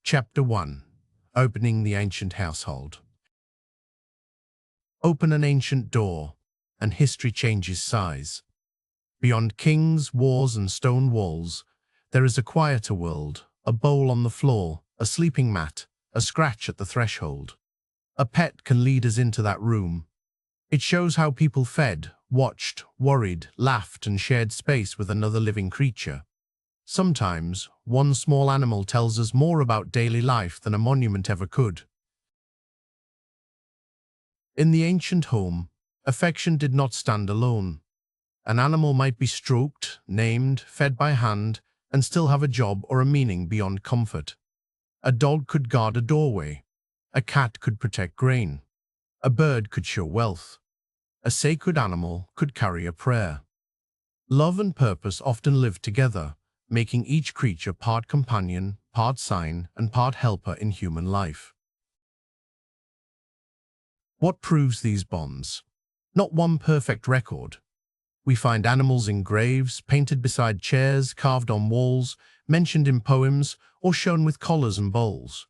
Chapter 1. Opening the Ancient Household. Open an ancient door, and history changes size. Beyond kings, wars, and stone walls, there is a quieter world, a bowl on the floor, a sleeping mat, a scratch at the threshold. A pet can lead us into that room. It shows how people fed, watched, worried, laughed, and shared space with another living creature. Sometimes, one small animal tells us more about daily life than a monument ever could. In the ancient home, affection did not stand alone. An animal might be stroked, named, fed by hand, and still have a job or a meaning beyond comfort. A dog could guard a doorway. A cat could protect grain. A bird could show wealth. A sacred animal could carry a prayer. Love and purpose often lived together, making each creature part companion, part sign, and part helper in human life. What proves these bonds? Not one perfect record. We find animals in graves, painted beside chairs, carved on walls, mentioned in poems, or shown with collars and bowls.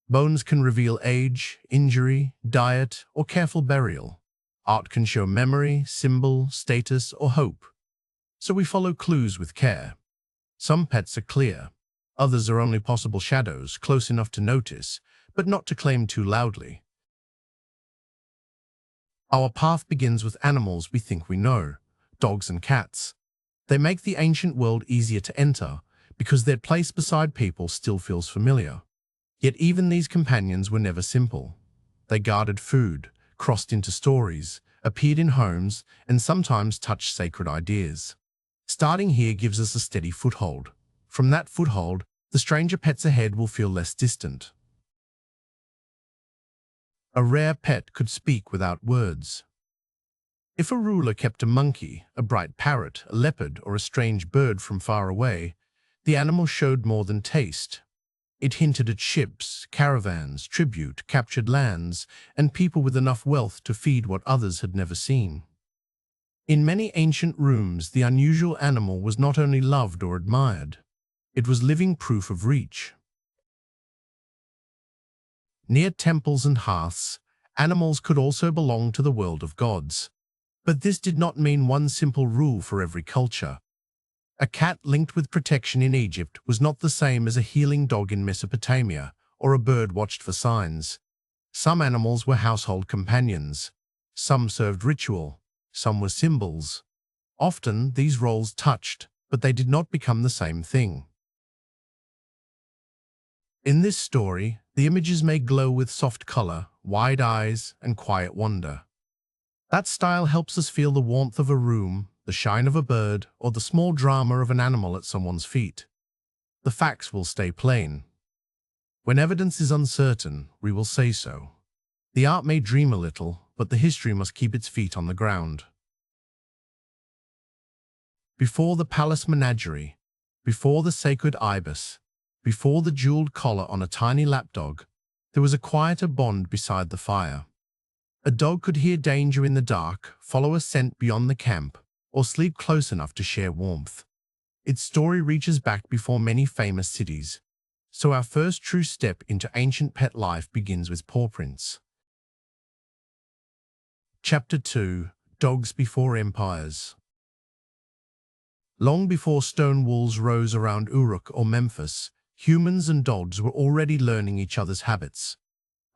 Bones can reveal age, injury, diet, or careful burial. Art can show memory, symbol, status, or hope. So we follow clues with care. Some pets are clear. Others are only possible shadows, close enough to notice, but not to claim too loudly. Our path begins with animals we think we know, dogs and cats. They make the ancient world easier to enter because their place beside people still feels familiar. Yet even these companions were never simple. They guarded food, crossed into stories, appeared in homes, and sometimes touched sacred ideas. Starting here gives us a steady foothold. From that foothold, the stranger pets ahead will feel less distant. A rare pet could speak without words. If a ruler kept a monkey, a bright parrot, a leopard, or a strange bird from far away, the animal showed more than taste. It hinted at ships, caravans, tribute, captured lands, and people with enough wealth to feed what others had never seen. In many ancient rooms, the unusual animal was not only loved or admired, it was living proof of reach. Near temples and hearths, animals could also belong to the world of gods. But this did not mean one simple rule for every culture. A cat linked with protection in Egypt was not the same as a healing dog in Mesopotamia, or a bird watched for signs. Some animals were household companions. Some served ritual. Some were symbols. Often, these roles touched, but they did not become the same thing. In this story, the images may glow with soft color, wide eyes, and quiet wonder. That style helps us feel the warmth of a room, the shine of a bird, or the small drama of an animal at someone's feet. The facts will stay plain. When evidence is uncertain, we will say so. The art may dream a little, but the history must keep its feet on the ground. Before the palace menagerie, before the sacred ibis, before the jeweled collar on a tiny lapdog, there was a quieter bond beside the fire. A dog could hear danger in the dark, follow a scent beyond the camp, or sleep close enough to share warmth. Its story reaches back before many famous cities, so our first true step into ancient pet life begins with paw prints. Chapter 2. Dogs Before Empires. Long before stone walls rose around Uruk or Memphis, humans and dogs were already learning each other's habits.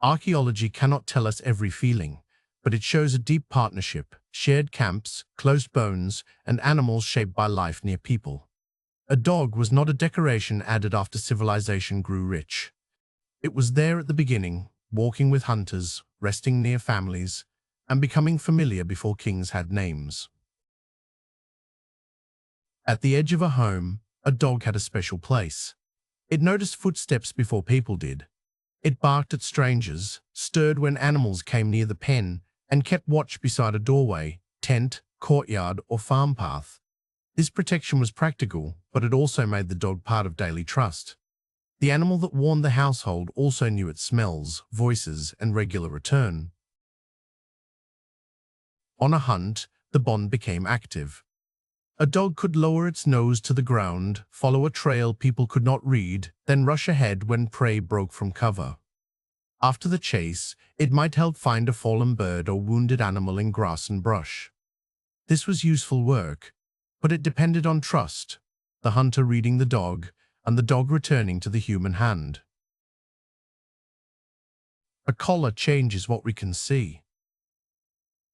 Archaeology cannot tell us every feeling, but it shows a deep partnership, shared camps, close bones, and animals shaped by life near people. A dog was not a decoration added after civilization grew rich. It was there at the beginning, walking with hunters, resting near families, and becoming familiar before kings had names. At the edge of a home, a dog had a special place. It noticed footsteps before people did. It barked at strangers, stirred when animals came near the pen, and kept watch beside a doorway, tent, courtyard, or farm path. This protection was practical, but it also made the dog part of daily trust. The animal that warned the household also knew its smells, voices, and regular return. On a hunt, the bond became active. A dog could lower its nose to the ground, follow a trail people could not read, then rush ahead when prey broke from cover. After the chase, it might help find a fallen bird or wounded animal in grass and brush. This was useful work, but it depended on trust, the hunter reading the dog, and the dog returning to the human hand. A collar changes what we can see.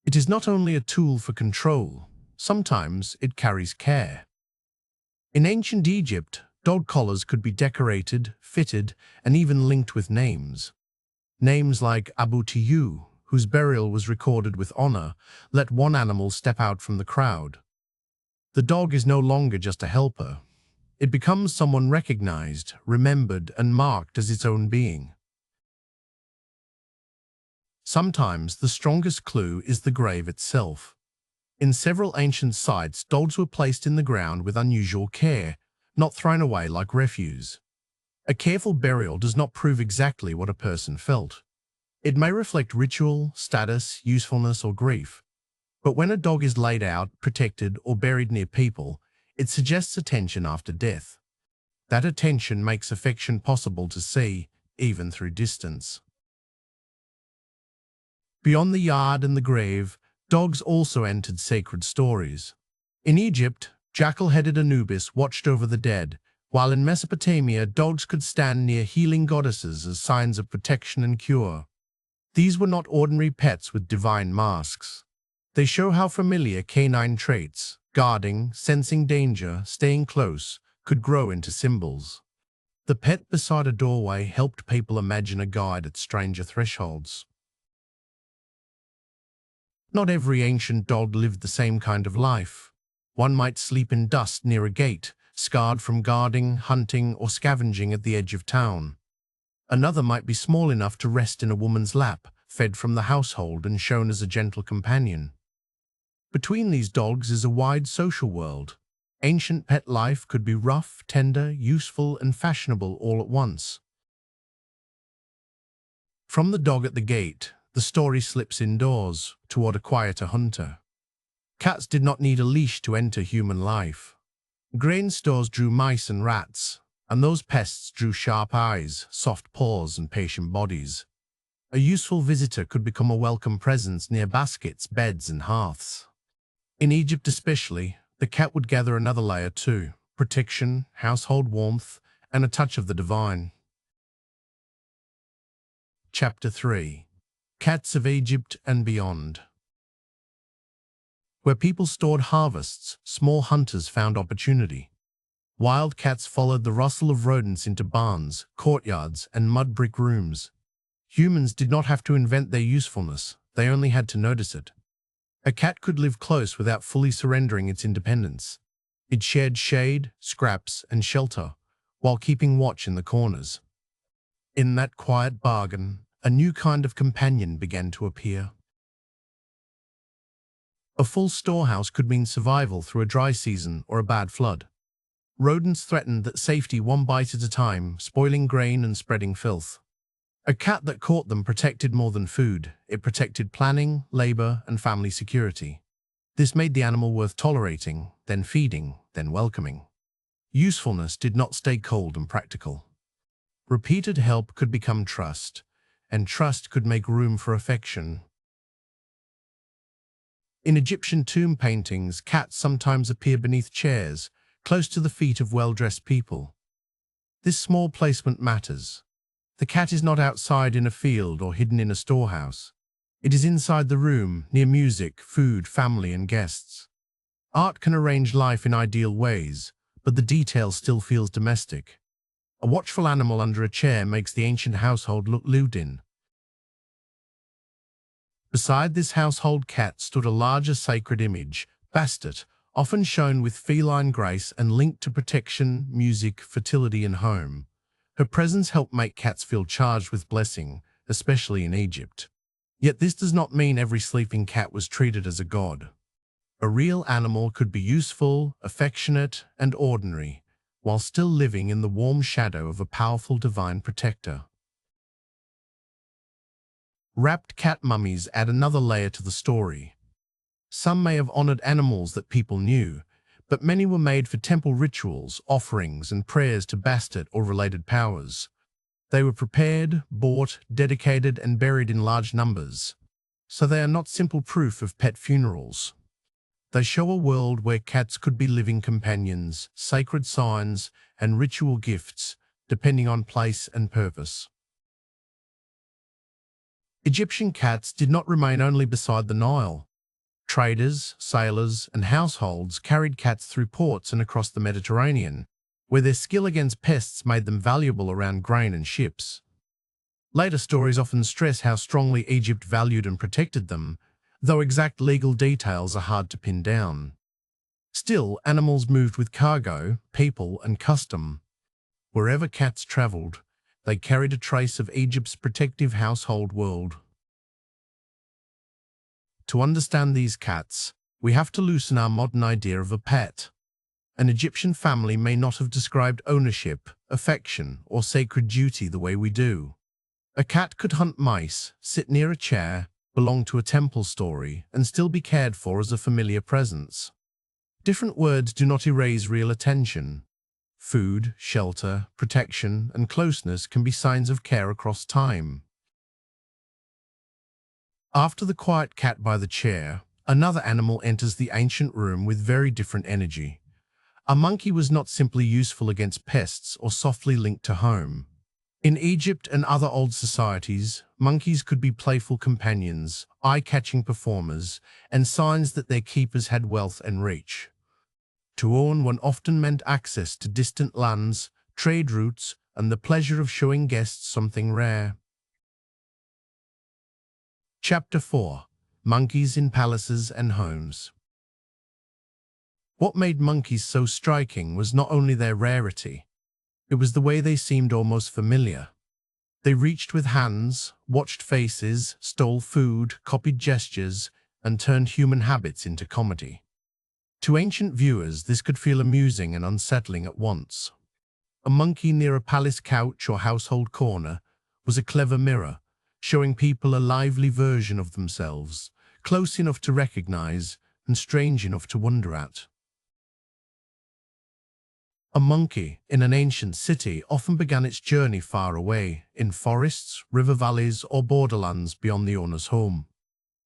It is not only a tool for control, sometimes it carries care. In ancient Egypt, dog collars could be decorated, fitted, and even linked with names. Names like Abu Tiyu, whose burial was recorded with honor, let one animal step out from the crowd. The dog is no longer just a helper. It becomes someone recognized, remembered, and marked as its own being. Sometimes the strongest clue is the grave itself. In several ancient sites, dogs were placed in the ground with unusual care, not thrown away like refuse. A careful burial does not prove exactly what a person felt. It may reflect ritual, status, usefulness, or grief. But when a dog is laid out, protected, or buried near people, it suggests attention after death. That attention makes affection possible to see, even through distance. Beyond the yard and the grave, dogs also entered sacred stories. In Egypt, jackal-headed Anubis watched over the dead, while in Mesopotamia, dogs could stand near healing goddesses as signs of protection and cure. These were not ordinary pets with divine masks. They show how familiar canine traits, guarding, sensing danger, staying close, could grow into symbols. The pet beside a doorway helped people imagine a guide at stranger thresholds. Not every ancient dog lived the same kind of life. One might sleep in dust near a gate, scarred from guarding, hunting, or scavenging at the edge of town. Another might be small enough to rest in a woman's lap, fed from the household and shown as a gentle companion. Between these dogs is a wide social world. Ancient pet life could be rough, tender, useful, and fashionable all at once. From the dog at the gate, the story slips indoors, toward a quieter hunter. Cats did not need a leash to enter human life. Grain stores drew mice and rats, and those pests drew sharp eyes, soft paws, and patient bodies. A useful visitor could become a welcome presence near baskets, beds, and hearths. In Egypt especially, the cat would gather another layer too: protection, household warmth, and a touch of the divine. Chapter 3. Cats of Egypt and Beyond. Where people stored harvests, small hunters found opportunity. Wild cats followed the rustle of rodents into barns, courtyards, and mud brick rooms. Humans did not have to invent their usefulness, they only had to notice it. A cat could live close without fully surrendering its independence. It shared shade, scraps, and shelter, while keeping watch in the corners. In that quiet bargain, a new kind of companion began to appear. A full storehouse could mean survival through a dry season or a bad flood. Rodents threatened that safety one bite at a time, spoiling grain and spreading filth. A cat that caught them protected more than food. It protected planning, labor, and family security. This made the animal worth tolerating, then feeding, then welcoming. Usefulness did not stay cold and practical. Repeated help could become trust, and trust could make room for affection. In Egyptian tomb paintings, cats sometimes appear beneath chairs, close to the feet of well-dressed people. This small placement matters. The cat is not outside in a field or hidden in a storehouse. It is inside the room, near music, food, family, and guests. Art can arrange life in ideal ways, but the detail still feels domestic. A watchful animal under a chair makes the ancient household look lived in. Beside this household cat stood a larger sacred image, Bastet, often shown with feline grace and linked to protection, music, fertility, and home. Her presence helped make cats feel charged with blessing, especially in Egypt. Yet this does not mean every sleeping cat was treated as a god. A real animal could be useful, affectionate, and ordinary, while still living in the warm shadow of a powerful divine protector. Wrapped cat mummies add another layer to the story. Some may have honored animals that people knew, but many were made for temple rituals, offerings, and prayers to Bastet or related powers. They were prepared, bought, dedicated, and buried in large numbers. So they are not simple proof of pet funerals. They show a world where cats could be living companions, sacred signs, and ritual gifts, depending on place and purpose. Egyptian cats did not remain only beside the Nile. Traders, sailors, and households carried cats through ports and across the Mediterranean, where their skill against pests made them valuable around grain and ships. Later stories often stress how strongly Egypt valued and protected them, though exact legal details are hard to pin down. Still, animals moved with cargo, people, and custom. Wherever cats traveled, they carried a trace of Egypt's protective household world. To understand these cats, we have to loosen our modern idea of a pet. An Egyptian family may not have described ownership, affection, or sacred duty the way we do. A cat could hunt mice, sit near a chair, belong to a temple story, and still be cared for as a familiar presence. Different words do not erase real attention. Food, shelter, protection, and closeness can be signs of care across time. After the quiet cat by the chair, another animal enters the ancient room with very different energy. A monkey was not simply useful against pests or softly linked to home. In Egypt and other old societies, monkeys could be playful companions, eye-catching performers, and signs that their keepers had wealth and reach. To own one often meant access to distant lands, trade routes, and the pleasure of showing guests something rare. Chapter 4. Monkeys in Palaces and Homes. What made monkeys so striking was not only their rarity, it was the way they seemed almost familiar. They reached with hands, watched faces, stole food, copied gestures, and turned human habits into comedy. To ancient viewers, this could feel amusing and unsettling at once. A monkey near a palace couch or household corner was a clever mirror, showing people a lively version of themselves, close enough to recognize and strange enough to wonder at. A monkey in an ancient city often began its journey far away, in forests, river valleys, or borderlands beyond the owner's home.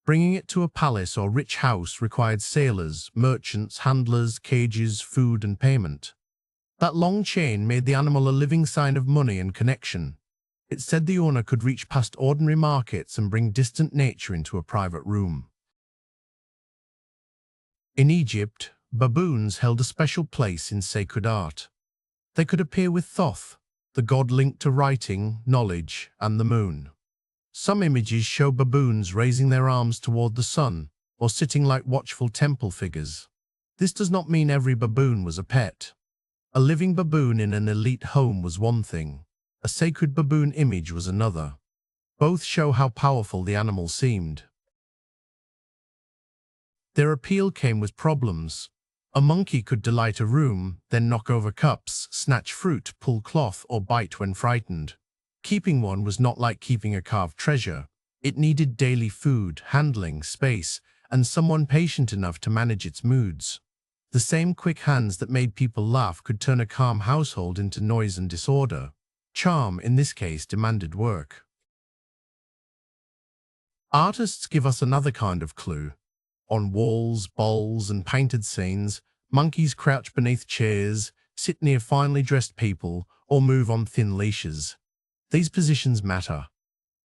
Bringing it to a palace or rich house required sailors, merchants, handlers, cages, food, and payment. That long chain made the animal a living sign of money and connection. It said the owner could reach past ordinary markets and bring distant nature into a private room. In Egypt, baboons held a special place in sacred art. They could appear with Thoth, the god linked to writing, knowledge, and the moon. Some images show baboons raising their arms toward the sun or sitting like watchful temple figures. This does not mean every baboon was a pet. A living baboon in an elite home was one thing. A sacred baboon image was another. Both show how powerful the animal seemed. Their appeal came with problems. A monkey could delight a room, then knock over cups, snatch fruit, pull cloth, or bite when frightened. Keeping one was not like keeping a carved treasure. It needed daily food, handling, space, and someone patient enough to manage its moods. The same quick hands that made people laugh could turn a calm household into noise and disorder. Charm, in this case, demanded work. Artists give us another kind of clue. On walls, bowls, and painted scenes, monkeys crouch beneath chairs, sit near finely dressed people, or move on thin leashes. These positions matter.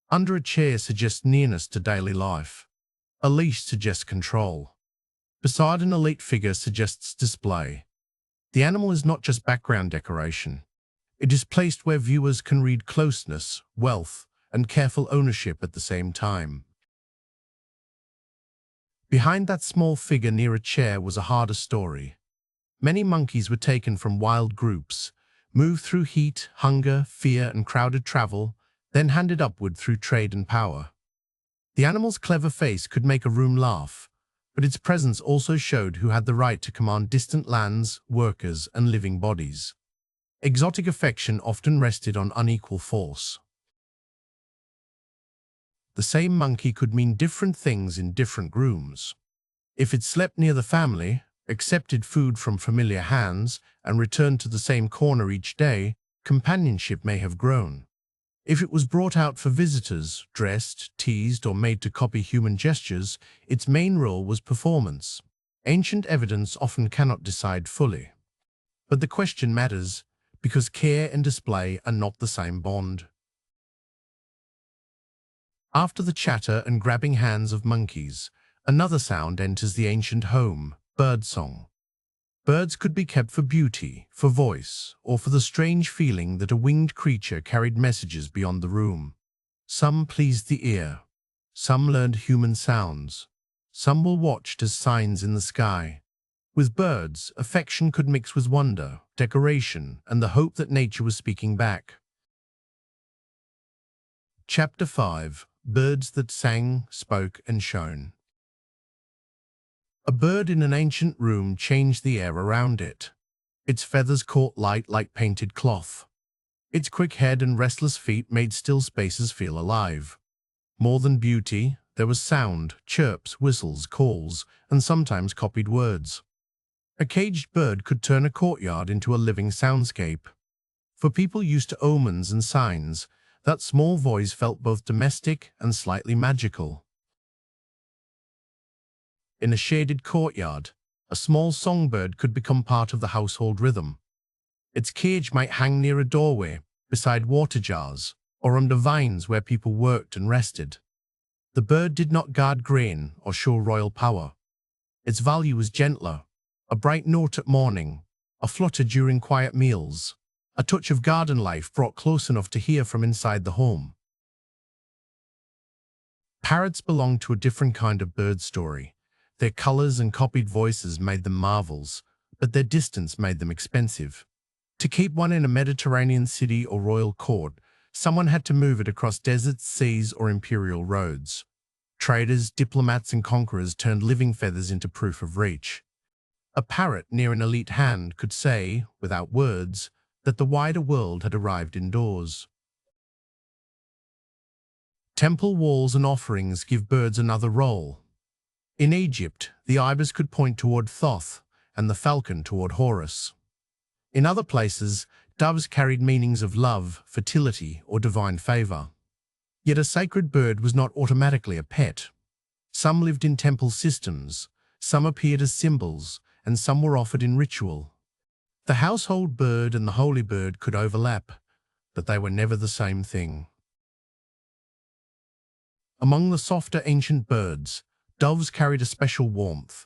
Under a chair suggests nearness to daily life. A leash suggests control. Beside an elite figure suggests display. The animal is not just background decoration. It is placed where viewers can read closeness, wealth, and careful ownership at the same time. Behind that small figure near a chair was a harder story. Many monkeys were taken from wild groups, moved through heat, hunger, fear, and crowded travel, then handed upward through trade and power. The animal's clever face could make a room laugh, but its presence also showed who had the right to command distant lands, workers, and living bodies. Exotic affection often rested on unequal force. The same monkey could mean different things in different rooms. If it slept near the family, accepted food from familiar hands, and returned to the same corner each day, companionship may have grown. If it was brought out for visitors, dressed, teased, or made to copy human gestures, its main role was performance. Ancient evidence often cannot decide fully. But the question matters, because care and display are not the same bond. After the chatter and grabbing hands of monkeys, another sound enters the ancient home: birdsong. Birds could be kept for beauty, for voice, or for the strange feeling that a winged creature carried messages beyond the room. Some pleased the ear. Some learned human sounds. Some were watched as signs in the sky. With birds, affection could mix with wonder, decoration, and the hope that nature was speaking back. Chapter 5: Birds that sang, spoke, and shone. A bird in an ancient room changed the air around it. Its feathers caught light like painted cloth. Its quick head and restless feet made still spaces feel alive. More than beauty, there was sound: chirps, whistles, calls, and sometimes copied words. A caged bird could turn a courtyard into a living soundscape. For people used to omens and signs, that small voice felt both domestic and slightly magical. In a shaded courtyard, a small songbird could become part of the household rhythm. Its cage might hang near a doorway, beside water jars, or under vines where people worked and rested. The bird did not guard grain or show royal power. Its value was gentler: a bright note at morning, a flutter during quiet meals, a touch of garden life brought close enough to hear from inside the home. Parrots belonged to a different kind of bird story. Their colors and copied voices made them marvels, but their distance made them expensive. To keep one in a Mediterranean city or royal court, someone had to move it across deserts, seas, or imperial roads. Traders, diplomats, and conquerors turned living feathers into proof of reach. A parrot near an elite hand could say, without words, that the wider world had arrived indoors. Temple walls and offerings give birds another role. In Egypt, the ibis could point toward Thoth and the falcon toward Horus. In other places, doves carried meanings of love, fertility, or divine favor. Yet a sacred bird was not automatically a pet. Some lived in temple systems, some appeared as symbols, and some were offered in ritual. The household bird and the holy bird could overlap, but they were never the same thing. Among the softer ancient birds, doves carried a special warmth.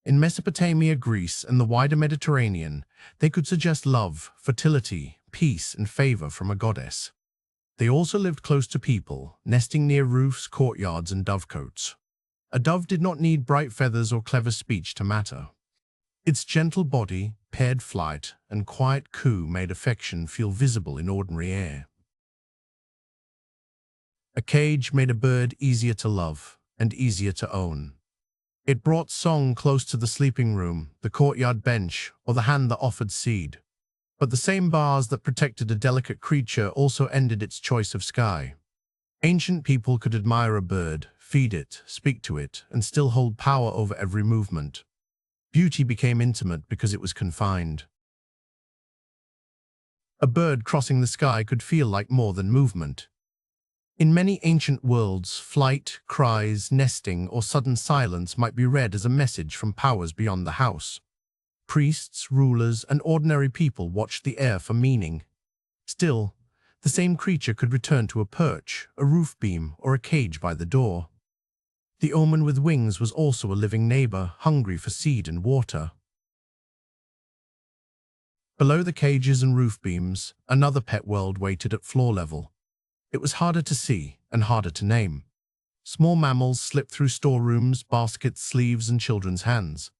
In Mesopotamia, Greece, and the wider Mediterranean, they could suggest love, fertility, peace, and favor from a goddess. They also lived close to people, nesting near roofs, courtyards, and dovecotes. A dove did not need bright feathers or clever speech to matter. Its gentle body, paired flight, and quiet coo made affection feel visible in ordinary air. A cage made a bird easier to love and easier to own. It brought song close to the sleeping room, the courtyard bench, or the hand that offered seed. But the same bars that protected a delicate creature also ended its choice of sky. Ancient people could admire a bird, feed it, speak to it, and still hold power over every movement. Beauty became intimate because it was confined. A bird crossing the sky could feel like more than movement. In many ancient worlds, flight, cries, nesting, or sudden silence might be read as a message from powers beyond the house. Priests, rulers, and ordinary people watched the air for meaning. Still, the same creature could return to a perch, a roof beam, or a cage by the door. The omen with wings was also a living neighbor, hungry for seed and water. Below the cages and roof beams, another pet world waited at floor level. It was harder to see and harder to name. Small mammals slipped through storerooms, baskets, sleeves, and children's hands.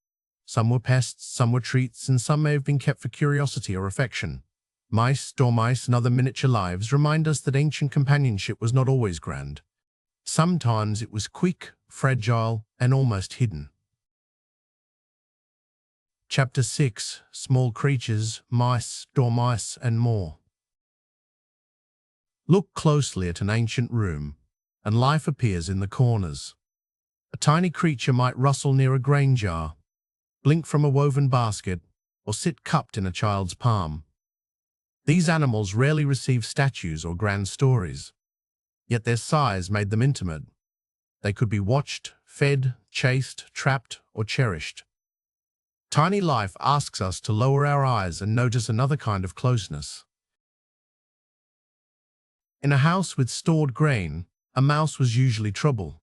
Some were pests, some were treats, and some may have been kept for curiosity or affection. Mice, dormice, and other miniature lives remind us that ancient companionship was not always grand. Sometimes it was quick, fragile, and almost hidden. Chapter 6: Small Creatures, Mice, Dormice, and More. Look closely at an ancient room, and life appears in the corners. A tiny creature might rustle near a grain jar. blink from a woven basket, or sit cupped in a child's palm. These animals rarely receive statues or grand stories, yet their size made them intimate. They could be watched, fed, chased, trapped, or cherished. Tiny life asks us to lower our eyes and notice another kind of closeness. In a house with stored grain, a mouse was usually trouble.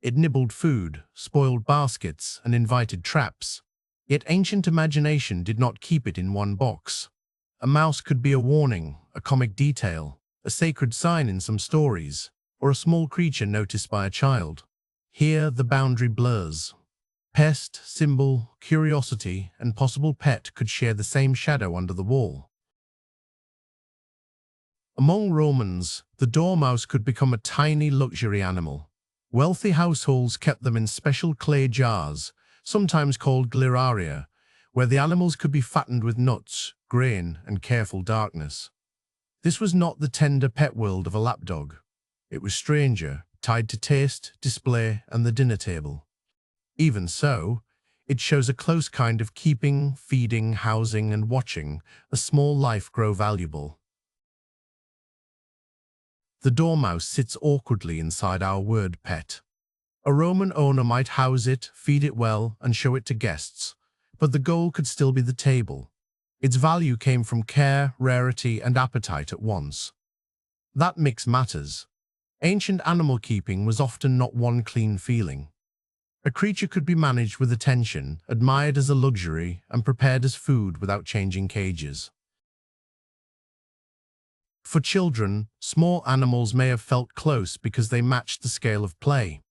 It nibbled food, spoiled baskets, and invited traps. Yet ancient imagination did not keep it in one box. A mouse could be a warning, a comic detail, a sacred sign in some stories, or a small creature noticed by a child. Here the boundary blurs. Pest, symbol, curiosity, and possible pet could share the same shadow under the wall. Among Romans, the dormouse could become a tiny luxury animal. Wealthy households kept them in special clay jars, sometimes called gliraria, where the animals could be fattened with nuts, grain, and careful darkness. This was not the tender pet world of a lapdog. It was stranger, tied to taste, display, and the dinner table. Even so, it shows a close kind of keeping, feeding, housing, and watching a small life grow valuable. The dormouse sits awkwardly inside our word pet. A Roman owner might house it, feed it well, and show it to guests, but the goal could still be the table. Its value came from care, rarity, and appetite at once. That mix matters. Ancient animal keeping was often not one clean feeling. A creature could be managed with attention, admired as a luxury, and prepared as food without changing cages. For children, small animals may have felt close because they matched the scale of play.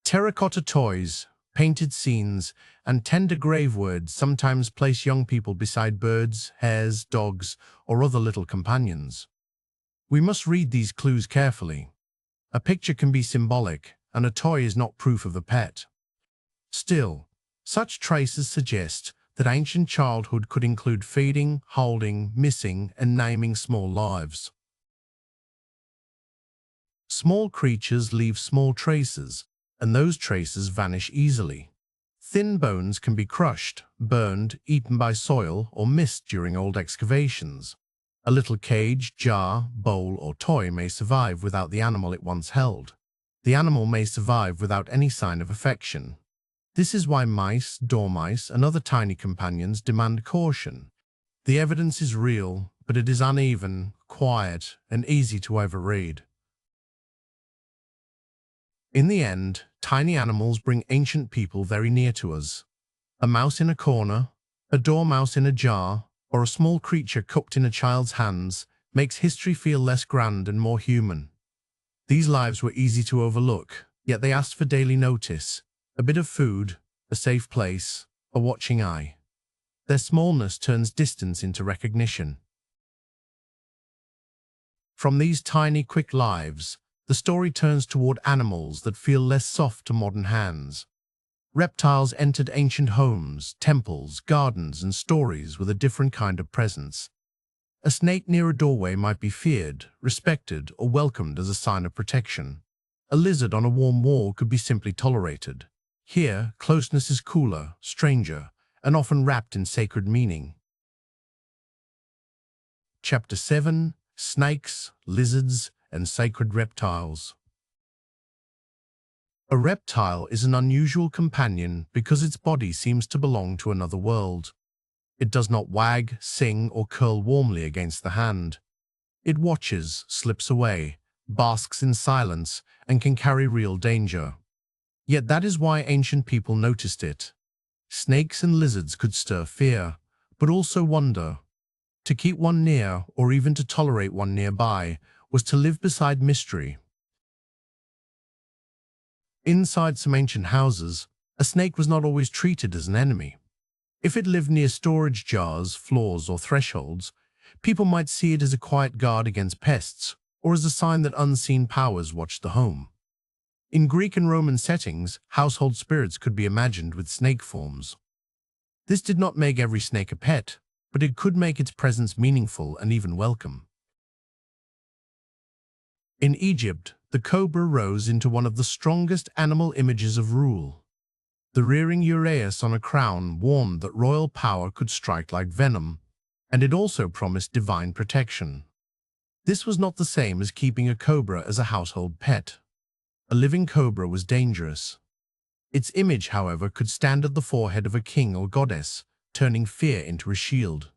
Terracotta toys, painted scenes, and tender grave words sometimes place young people beside birds, hares, dogs, or other little companions. We must read these clues carefully. A picture can be symbolic, and a toy is not proof of a pet. Still, such traces suggest that ancient childhood could include feeding, holding, missing, and naming small lives. Small creatures leave small traces, and those traces vanish easily. Thin bones can be crushed, burned, eaten by soil, or missed during old excavations. A little cage, jar, bowl, or toy may survive without the animal it once held. The animal may survive without any sign of affection. This is why mice, dormice, and other tiny companions demand caution. The evidence is real, but it is uneven, quiet, and easy to overread. In the end, tiny animals bring ancient people very near to us. A mouse in a corner, a dormouse in a jar, or a small creature cooked in a child's hands makes history feel less grand and more human. These lives were easy to overlook, yet they asked for daily notice. A bit of food, a safe place, a watching eye. Their smallness turns distance into recognition. From these tiny, quick lives, the story turns toward animals that feel less soft to modern hands. Reptiles entered ancient homes, temples, gardens, and stories with a different kind of presence. A snake near a doorway might be feared, respected, or welcomed as a sign of protection. A lizard on a warm wall could be simply tolerated. Here, closeness is cooler, stranger, and often wrapped in sacred meaning. Chapter 7: Snakes, Lizards, and Sacred Reptiles. A reptile is an unusual companion because its body seems to belong to another world. It does not wag, sing, or curl warmly against the hand. It watches, slips away, basks in silence, and can carry real danger. Yet that is why ancient people noticed it. Snakes and lizards could stir fear, but also wonder. To keep one near, or even to tolerate one nearby, was to live beside mystery. Inside some ancient houses, a snake was not always treated as an enemy. If it lived near storage jars, floors, or thresholds, people might see it as a quiet guard against pests, or as a sign that unseen powers watched the home. In Greek and Roman settings, household spirits could be imagined with snake forms. This did not make every snake a pet, but it could make its presence meaningful and even welcome. In Egypt, the cobra rose into one of the strongest animal images of rule. The rearing uraeus on a crown warned that royal power could strike like venom, and it also promised divine protection. This was not the same as keeping a cobra as a household pet. A living cobra was dangerous. Its image, however, could stand at the forehead of a king or goddess, turning fear into a shield.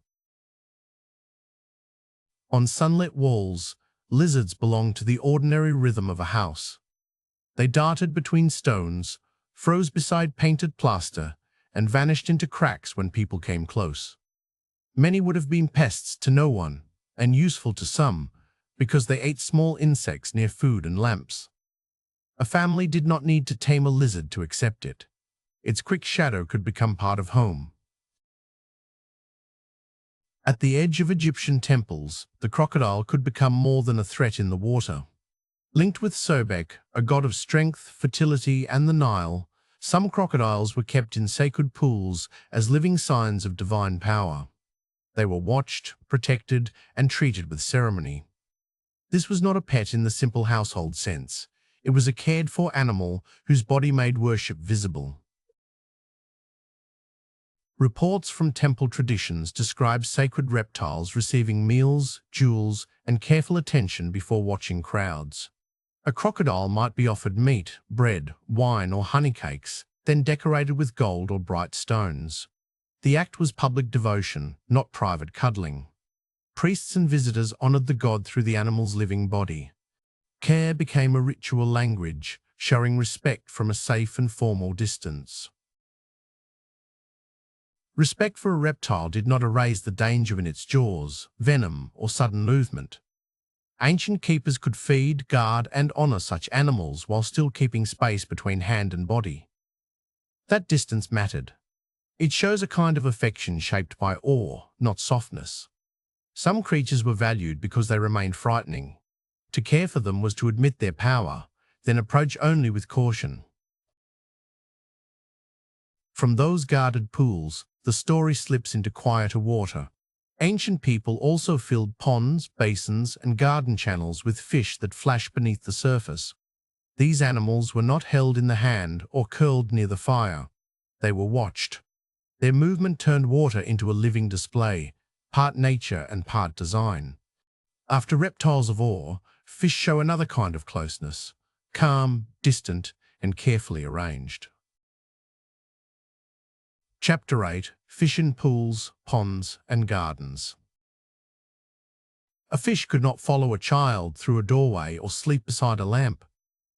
On sunlit walls, lizards belonged to the ordinary rhythm of a house. They darted between stones, froze beside painted plaster, and vanished into cracks when people came close. Many would have been pests to no one, and useful to some, because they ate small insects near food and lamps. A family did not need to tame a lizard to accept it. Its quick shadow could become part of home. At the edge of Egyptian temples, the crocodile could become more than a threat in the water. Linked with Sobek, a god of strength, fertility, and the Nile, some crocodiles were kept in sacred pools as living signs of divine power. They were watched, protected, and treated with ceremony. This was not a pet in the simple household sense. It was a cared-for animal whose body made worship visible. Reports from temple traditions describe sacred reptiles receiving meals, jewels, and careful attention before watching crowds. A crocodile might be offered meat, bread, wine, or honey cakes, then decorated with gold or bright stones. The act was public devotion, not private cuddling. Priests and visitors honored the god through the animal's living body. Care became a ritual language, showing respect from a safe and formal distance. Respect for a reptile did not erase the danger in its jaws, venom, or sudden movement. Ancient keepers could feed, guard, and honor such animals while still keeping space between hand and body. That distance mattered. It shows a kind of affection shaped by awe, not softness. Some creatures were valued because they remained frightening. To care for them was to admit their power, then approach only with caution. From those guarded pools, the story slips into quieter water. Ancient people also filled ponds, basins, and garden channels with fish that flashed beneath the surface. These animals were not held in the hand or curled near the fire. They were watched. Their movement turned water into a living display, part nature and part design. After reptiles of awe, fish show another kind of closeness, calm, distant, and carefully arranged. Chapter 8: Fish in Pools, Ponds, and Gardens. A fish could not follow a child through a doorway or sleep beside a lamp.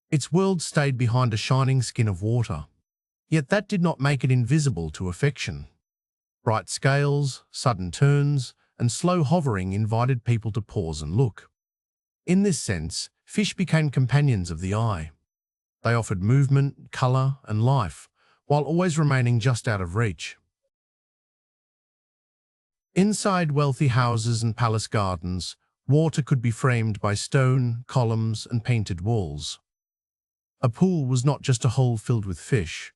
Its world stayed behind a shining skin of water. Yet that did not make it invisible to affection. Bright scales, sudden turns, and slow hovering invited people to pause and look. In this sense, fish became companions of the eye. They offered movement, color, and life, while always remaining just out of reach. Inside wealthy houses and palace gardens, water could be framed by stone, columns, and painted walls. A pool was not just a hole filled with fish.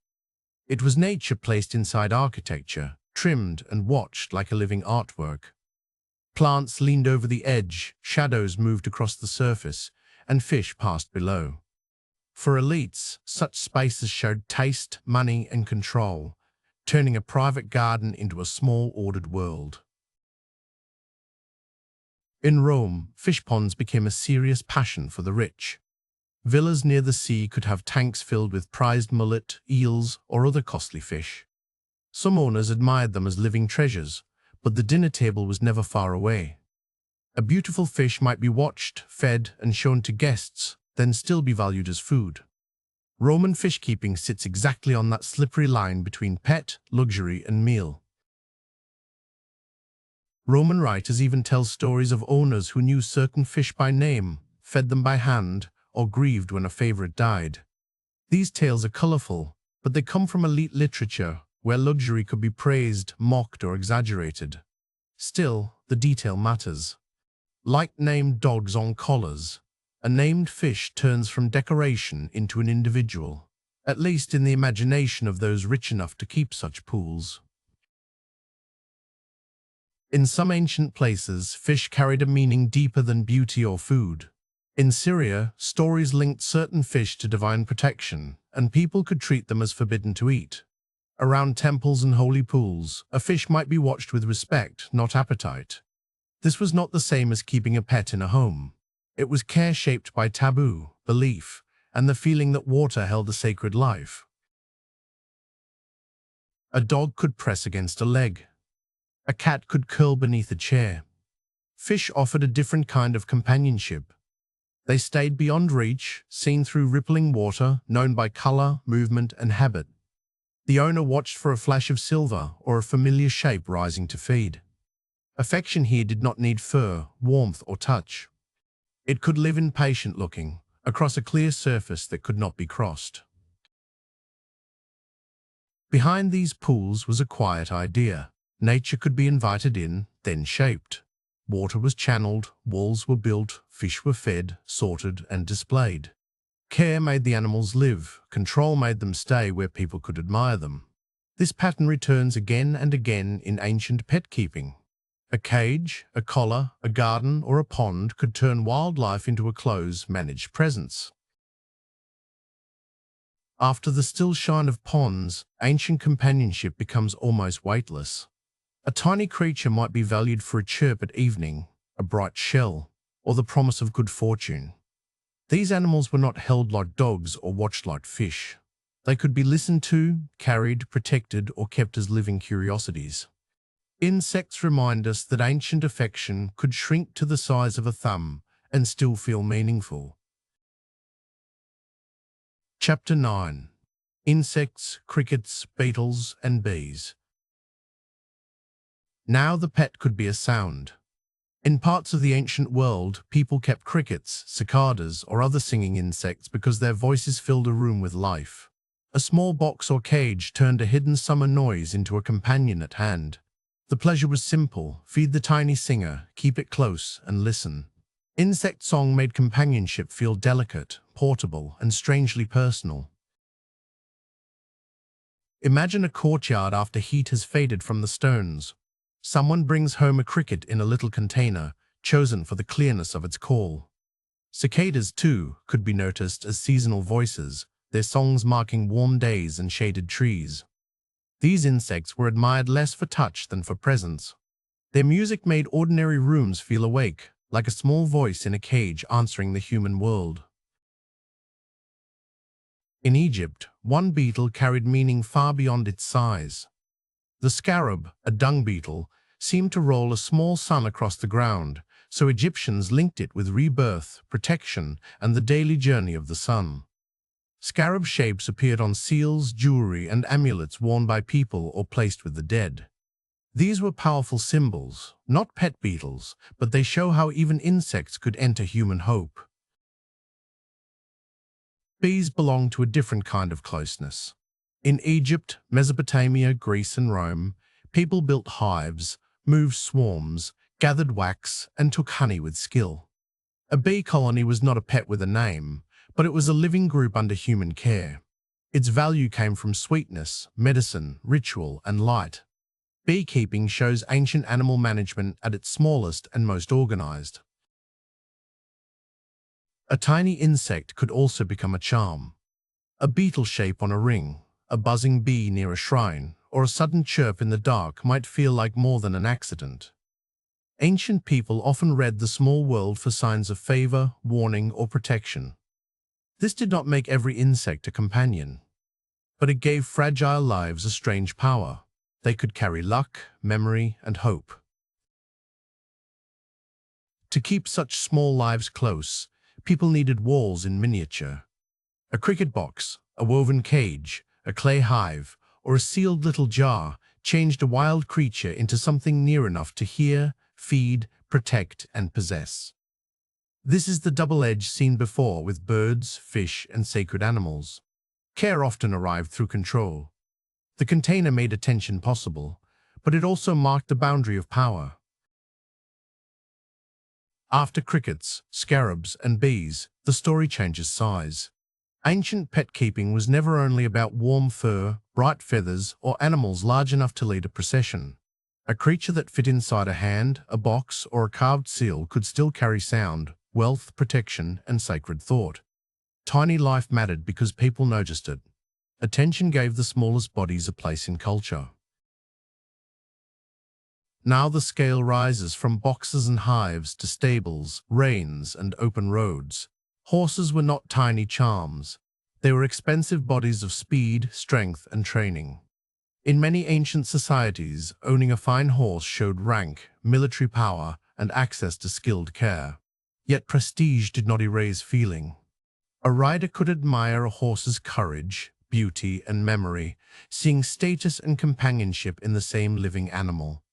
It was nature placed inside architecture, trimmed and watched like a living artwork. Plants leaned over the edge, shadows moved across the surface, and fish passed below. For elites, such spaces showed taste, money, and control, turning a private garden into a small, ordered world. In Rome, fish ponds became a serious passion for the rich. Villas near the sea could have tanks filled with prized mullet, eels, or other costly fish. Some owners admired them as living treasures, but the dinner table was never far away. A beautiful fish might be watched, fed, and shown to guests, then still be valued as food. Roman fish-keeping sits exactly on that slippery line between pet, luxury, and meal. Roman writers even tell stories of owners who knew certain fish by name, fed them by hand, or grieved when a favorite died. These tales are colorful, but they come from elite literature, where luxury could be praised, mocked, or exaggerated. Still, the detail matters. Like named dogs on collars, a named fish turns from decoration into an individual, at least in the imagination of those rich enough to keep such pools. In some ancient places, fish carried a meaning deeper than beauty or food. In Syria, stories linked certain fish to divine protection, and people could treat them as forbidden to eat. Around temples and holy pools, a fish might be watched with respect, not appetite. This was not the same as keeping a pet in a home. It was care shaped by taboo, belief, and the feeling that water held a sacred life. A dog could press against a leg. A cat could curl beneath a chair. Fish offered a different kind of companionship. They stayed beyond reach, seen through rippling water, known by color, movement, and habit. The owner watched for a flash of silver or a familiar shape rising to feed. Affection here did not need fur, warmth, or touch. It could live in patient looking, across a clear surface that could not be crossed. Behind these pools was a quiet idea. Nature could be invited in, then shaped. Water was channeled, walls were built, fish were fed, sorted, and displayed. Care made the animals live, control made them stay where people could admire them. This pattern returns again and again in ancient pet keeping. A cage, a collar, a garden, or a pond could turn wildlife into a close, managed presence. After the still shine of ponds, ancient companionship becomes almost weightless. A tiny creature might be valued for a chirp at evening, a bright shell, or the promise of good fortune. These animals were not held like dogs or watched like fish. They could be listened to, carried, protected, or kept as living curiosities. Insects remind us that ancient affection could shrink to the size of a thumb and still feel meaningful. Chapter 9. Insects, crickets, beetles, and bees. Now the pet could be a sound. In parts of the ancient world, people kept crickets, cicadas, or other singing insects because their voices filled a room with life. A small box or cage turned a hidden summer noise into a companion at hand. The pleasure was simple: feed the tiny singer, keep it close, and listen. Insect song made companionship feel delicate, portable, and strangely personal. Imagine a courtyard after heat has faded from the stones. Someone brings home a cricket in a little container, chosen for the clearness of its call. Cicadas, too, could be noticed as seasonal voices, their songs marking warm days and shaded trees. These insects were admired less for touch than for presence. Their music made ordinary rooms feel awake, like a small voice in a cage answering the human world. In Egypt, one beetle carried meaning far beyond its size. The scarab, a dung beetle, seemed to roll a small sun across the ground, so Egyptians linked it with rebirth, protection, and the daily journey of the sun. Scarab shapes appeared on seals, jewelry, and amulets worn by people or placed with the dead. These were powerful symbols, not pet beetles, but they show how even insects could enter human hope. Bees belong to a different kind of closeness. In Egypt, Mesopotamia, Greece, and Rome, people built hives, moved swarms, gathered wax, and took honey with skill. A bee colony was not a pet with a name, but it was a living group under human care. Its value came from sweetness, medicine, ritual, and light. Beekeeping shows ancient animal management at its smallest and most organized. A tiny insect could also become a charm. A beetle shape on a ring, a buzzing bee near a shrine, or a sudden chirp in the dark might feel like more than an accident. Ancient people often read the small world for signs of favor, warning, or protection. This did not make every insect a companion, but it gave fragile lives a strange power. They could carry luck, memory, and hope. To keep such small lives close, people needed walls in miniature. A cricket box, a woven cage, a clay hive, or a sealed little jar changed a wild creature into something near enough to hear, feed, protect, and possess. This is the double edge seen before with birds, fish, and sacred animals. Care often arrived through control. The container made attention possible, but it also marked the boundary of power. After crickets, scarabs, and bees, the story changes size. Ancient pet keeping was never only about warm fur, bright feathers, or animals large enough to lead a procession. A creature that fit inside a hand, a box, or a carved seal could still carry sound, wealth, protection, and sacred thought. Tiny life mattered because people noticed it. Attention gave the smallest bodies a place in culture. Now the scale rises from boxes and hives to stables, reins, and open roads. Horses were not tiny charms. They were expensive bodies of speed, strength, and training. In many ancient societies, owning a fine horse showed rank, military power, and access to skilled care. Yet prestige did not erase feeling. A rider could admire a horse's courage, beauty, and memory, seeing status and companionship in the same living animal.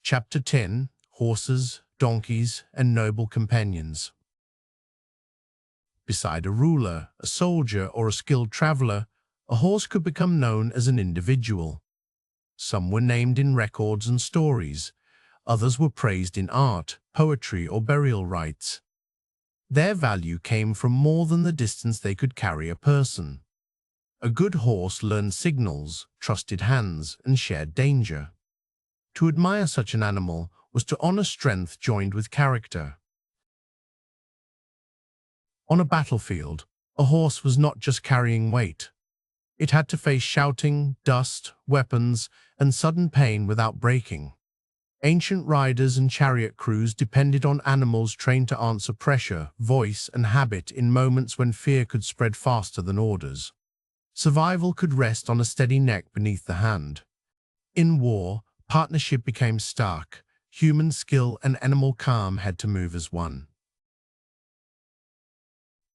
Chapter 10: Horses, Donkeys, and Noble Companions. Beside a ruler, a soldier, or a skilled traveler, a horse could become known as an individual. Some were named in records and stories. Others were praised in art, poetry, or burial rites. Their value came from more than the distance they could carry a person. A good horse learned signals, trusted hands, and shared danger. To admire such an animal was to honor strength joined with character. On a battlefield, a horse was not just carrying weight. It had to face shouting, dust, weapons, and sudden pain without breaking. Ancient riders and chariot crews depended on animals trained to answer pressure, voice, and habit in moments when fear could spread faster than orders. Survival could rest on a steady neck beneath the hand. In war, partnership became stark. Human skill and animal calm had to move as one.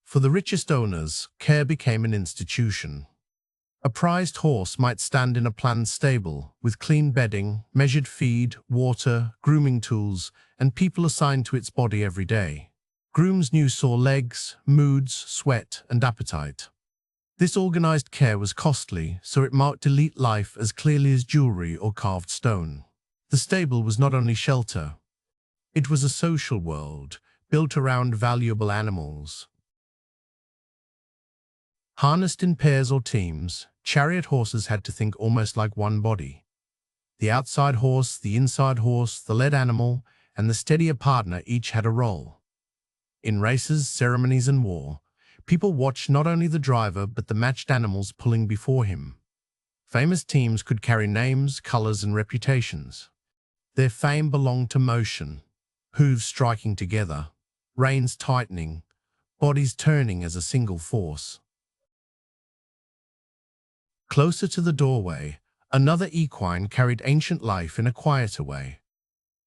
For the richest owners, care became an institution. A prized horse might stand in a planned stable, with clean bedding, measured feed, water, grooming tools, and people assigned to its body every day. Grooms knew sore legs, moods, sweat, and appetite. This organized care was costly, so it marked elite life as clearly as jewelry or carved stone. The stable was not only shelter. It was a social world, built around valuable animals. Harnessed in pairs or teams, chariot horses had to think almost like one body. The outside horse, the inside horse, the led animal, and the steadier partner each had a role. In races, ceremonies, and war, people watched not only the driver but the matched animals pulling before him. Famous teams could carry names, colors, and reputations. Their fame belonged to motion, hooves striking together, reins tightening, bodies turning as a single force. Closer to the doorway, another equine carried ancient life in a quieter way.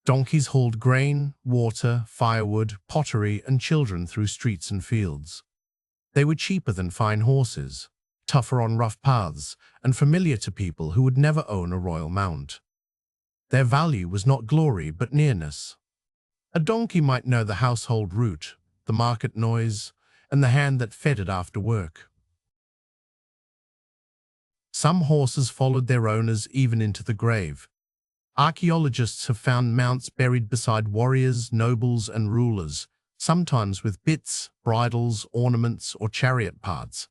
Donkeys hauled grain, water, firewood, pottery, and children through streets and fields. They were cheaper than fine horses, tougher on rough paths, and familiar to people who would never own a royal mount. Their value was not glory but nearness. A donkey might know the household route, the market noise, and the hand that fed it after work. Some horses followed their owners even into the grave. Archaeologists have found mounts buried beside warriors, nobles, and rulers, sometimes with bits, bridles, ornaments, or chariot parts.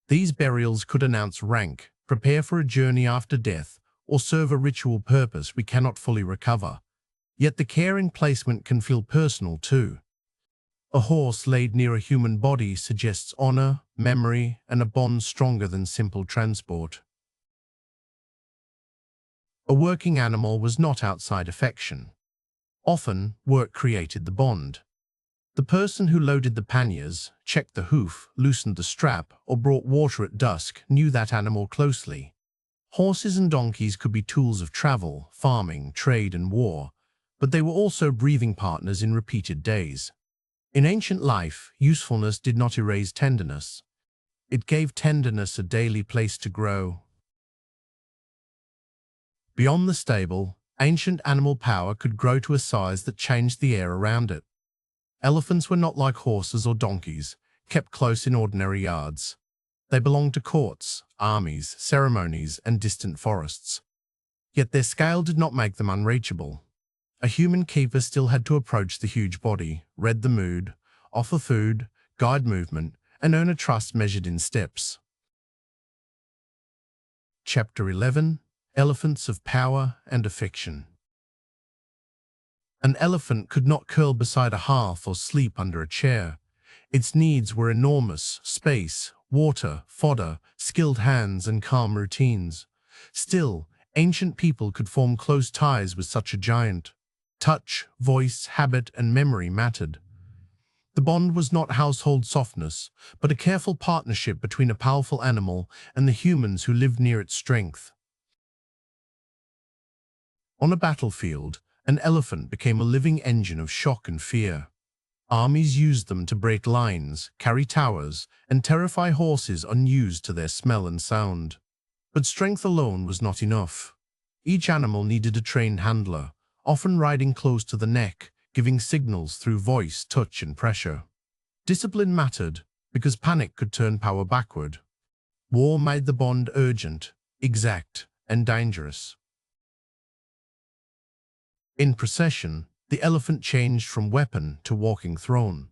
These burials could announce rank, prepare for a journey after death, or serve a ritual purpose we cannot fully recover. Yet the care and placement can feel personal too. A horse laid near a human body suggests honor, memory, and a bond stronger than simple transport. A working animal was not outside affection. Often, work created the bond. The person who loaded the panniers, checked the hoof, loosened the strap, or brought water at dusk knew that animal closely. Horses and donkeys could be tools of travel, farming, trade, and war, but they were also breathing partners in repeated days. In ancient life, usefulness did not erase tenderness. It gave tenderness a daily place to grow. Beyond the stable, ancient animal power could grow to a size that changed the air around it. Elephants were not like horses or donkeys, kept close in ordinary yards. They belonged to courts, armies, ceremonies, and distant forests. Yet their scale did not make them unreachable. A human keeper still had to approach the huge body, read the mood, offer food, guide movement, and earn a trust measured in steps. Chapter 11: Elephants of Power and Affection. An elephant could not curl beside a hearth or sleep under a chair. Its needs were enormous: space, water, fodder, skilled hands, and calm routines. Still, ancient people could form close ties with such a giant. Touch, voice, habit, and memory mattered. The bond was not household softness, but a careful partnership between a powerful animal and the humans who lived near its strength. On a battlefield, an elephant became a living engine of shock and fear. Armies used them to break lines, carry towers, and terrify horses unused to their smell and sound. But strength alone was not enough. Each animal needed a trained handler, often riding close to the neck, giving signals through voice, touch, and pressure. Discipline mattered, because panic could turn power backward. War made the bond urgent, exact, and dangerous. In procession, the elephant changed from weapon to walking throne.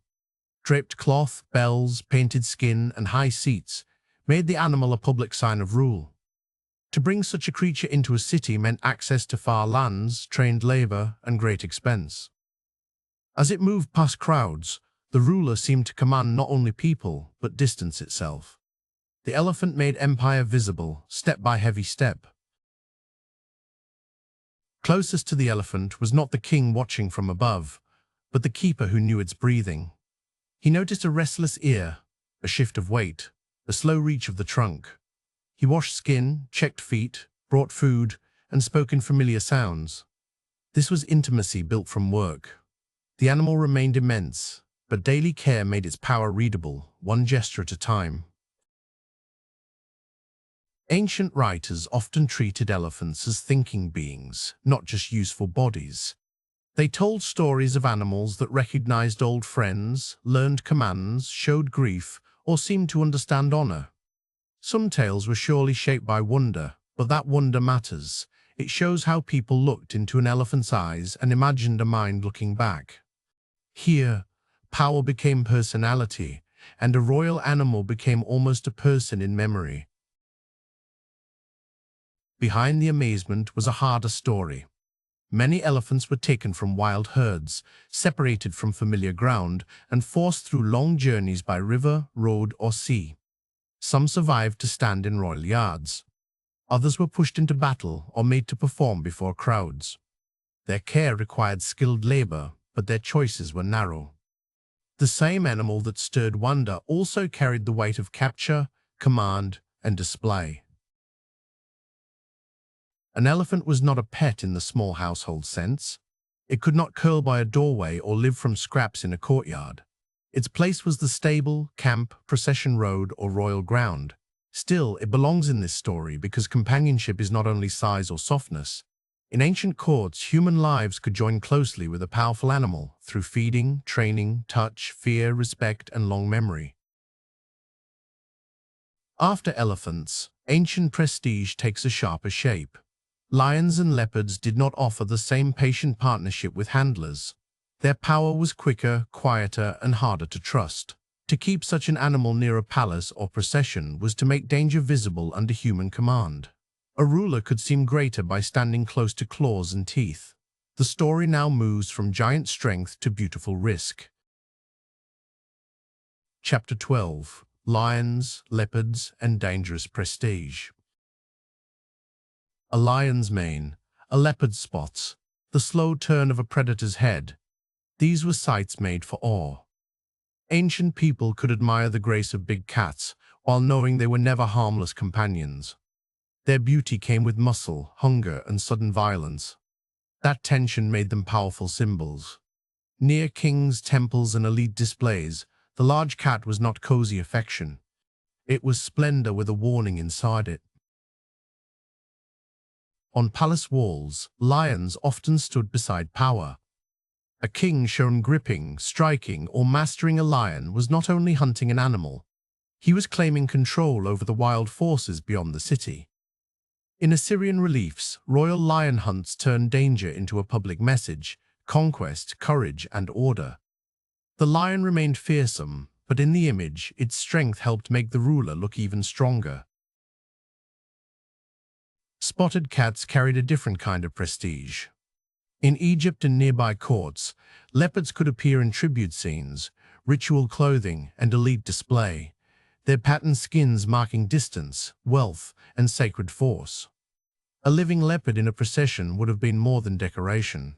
Draped cloth, bells, painted skin, and high seats made the animal a public sign of rule. To bring such a creature into a city meant access to far lands, trained labor, and great expense. As it moved past crowds, the ruler seemed to command not only people, but distance itself. The elephant made empire visible, step by heavy step. Closest to the elephant was not the king watching from above, but the keeper who knew its breathing. He noticed a restless ear, a shift of weight, a slow reach of the trunk. He washed skin, checked feet, brought food, and spoke in familiar sounds. This was intimacy built from work. The animal remained immense, but daily care made its power readable, one gesture at a time. Ancient writers often treated elephants as thinking beings, not just useful bodies. They told stories of animals that recognized old friends, learned commands, showed grief, or seemed to understand honor. Some tales were surely shaped by wonder, but that wonder matters. It shows how people looked into an elephant's eyes and imagined a mind looking back. Here, power became personality, and a royal animal became almost a person in memory. Behind the amazement was a harder story. Many elephants were taken from wild herds, separated from familiar ground, and forced through long journeys by river, road, or sea. Some survived to stand in royal yards. Others were pushed into battle or made to perform before crowds. Their care required skilled labor, but their choices were narrow. The same animal that stirred wonder also carried the weight of capture, command, and display. An elephant was not a pet in the small household sense. It could not curl by a doorway or live from scraps in a courtyard. Its place was the stable, camp, procession road, or royal ground. Still, it belongs in this story because companionship is not only size or softness. In ancient courts, human lives could join closely with a powerful animal through feeding, training, touch, fear, respect, and long memory. After elephants, ancient prestige takes a sharper shape. Lions and leopards did not offer the same patient partnership with handlers. Their power was quicker, quieter, and harder to trust. To keep such an animal near a palace or procession was to make danger visible under human command. A ruler could seem greater by standing close to claws and teeth. The story now moves from giant strength to beautiful risk. Chapter 12: Lions, Leopards, and Dangerous Prestige. A lion's mane, a leopard's spots, the slow turn of a predator's head. These were sights made for awe. Ancient people could admire the grace of big cats, while knowing they were never harmless companions. Their beauty came with muscle, hunger, and sudden violence. That tension made them powerful symbols. Near kings, temples, and elite displays, the large cat was not cozy affection. It was splendor with a warning inside it. On palace walls, lions often stood beside power. A king shown gripping, striking, or mastering a lion was not only hunting an animal, he was claiming control over the wild forces beyond the city. In Assyrian reliefs, royal lion hunts turned danger into a public message, conquest, courage, and order. The lion remained fearsome, but in the image, its strength helped make the ruler look even stronger. Spotted cats carried a different kind of prestige. In Egypt and nearby courts, leopards could appear in tribute scenes, ritual clothing, and elite display. their patterned skins marking distance, wealth, and sacred force. A living leopard in a procession would have been more than decoration.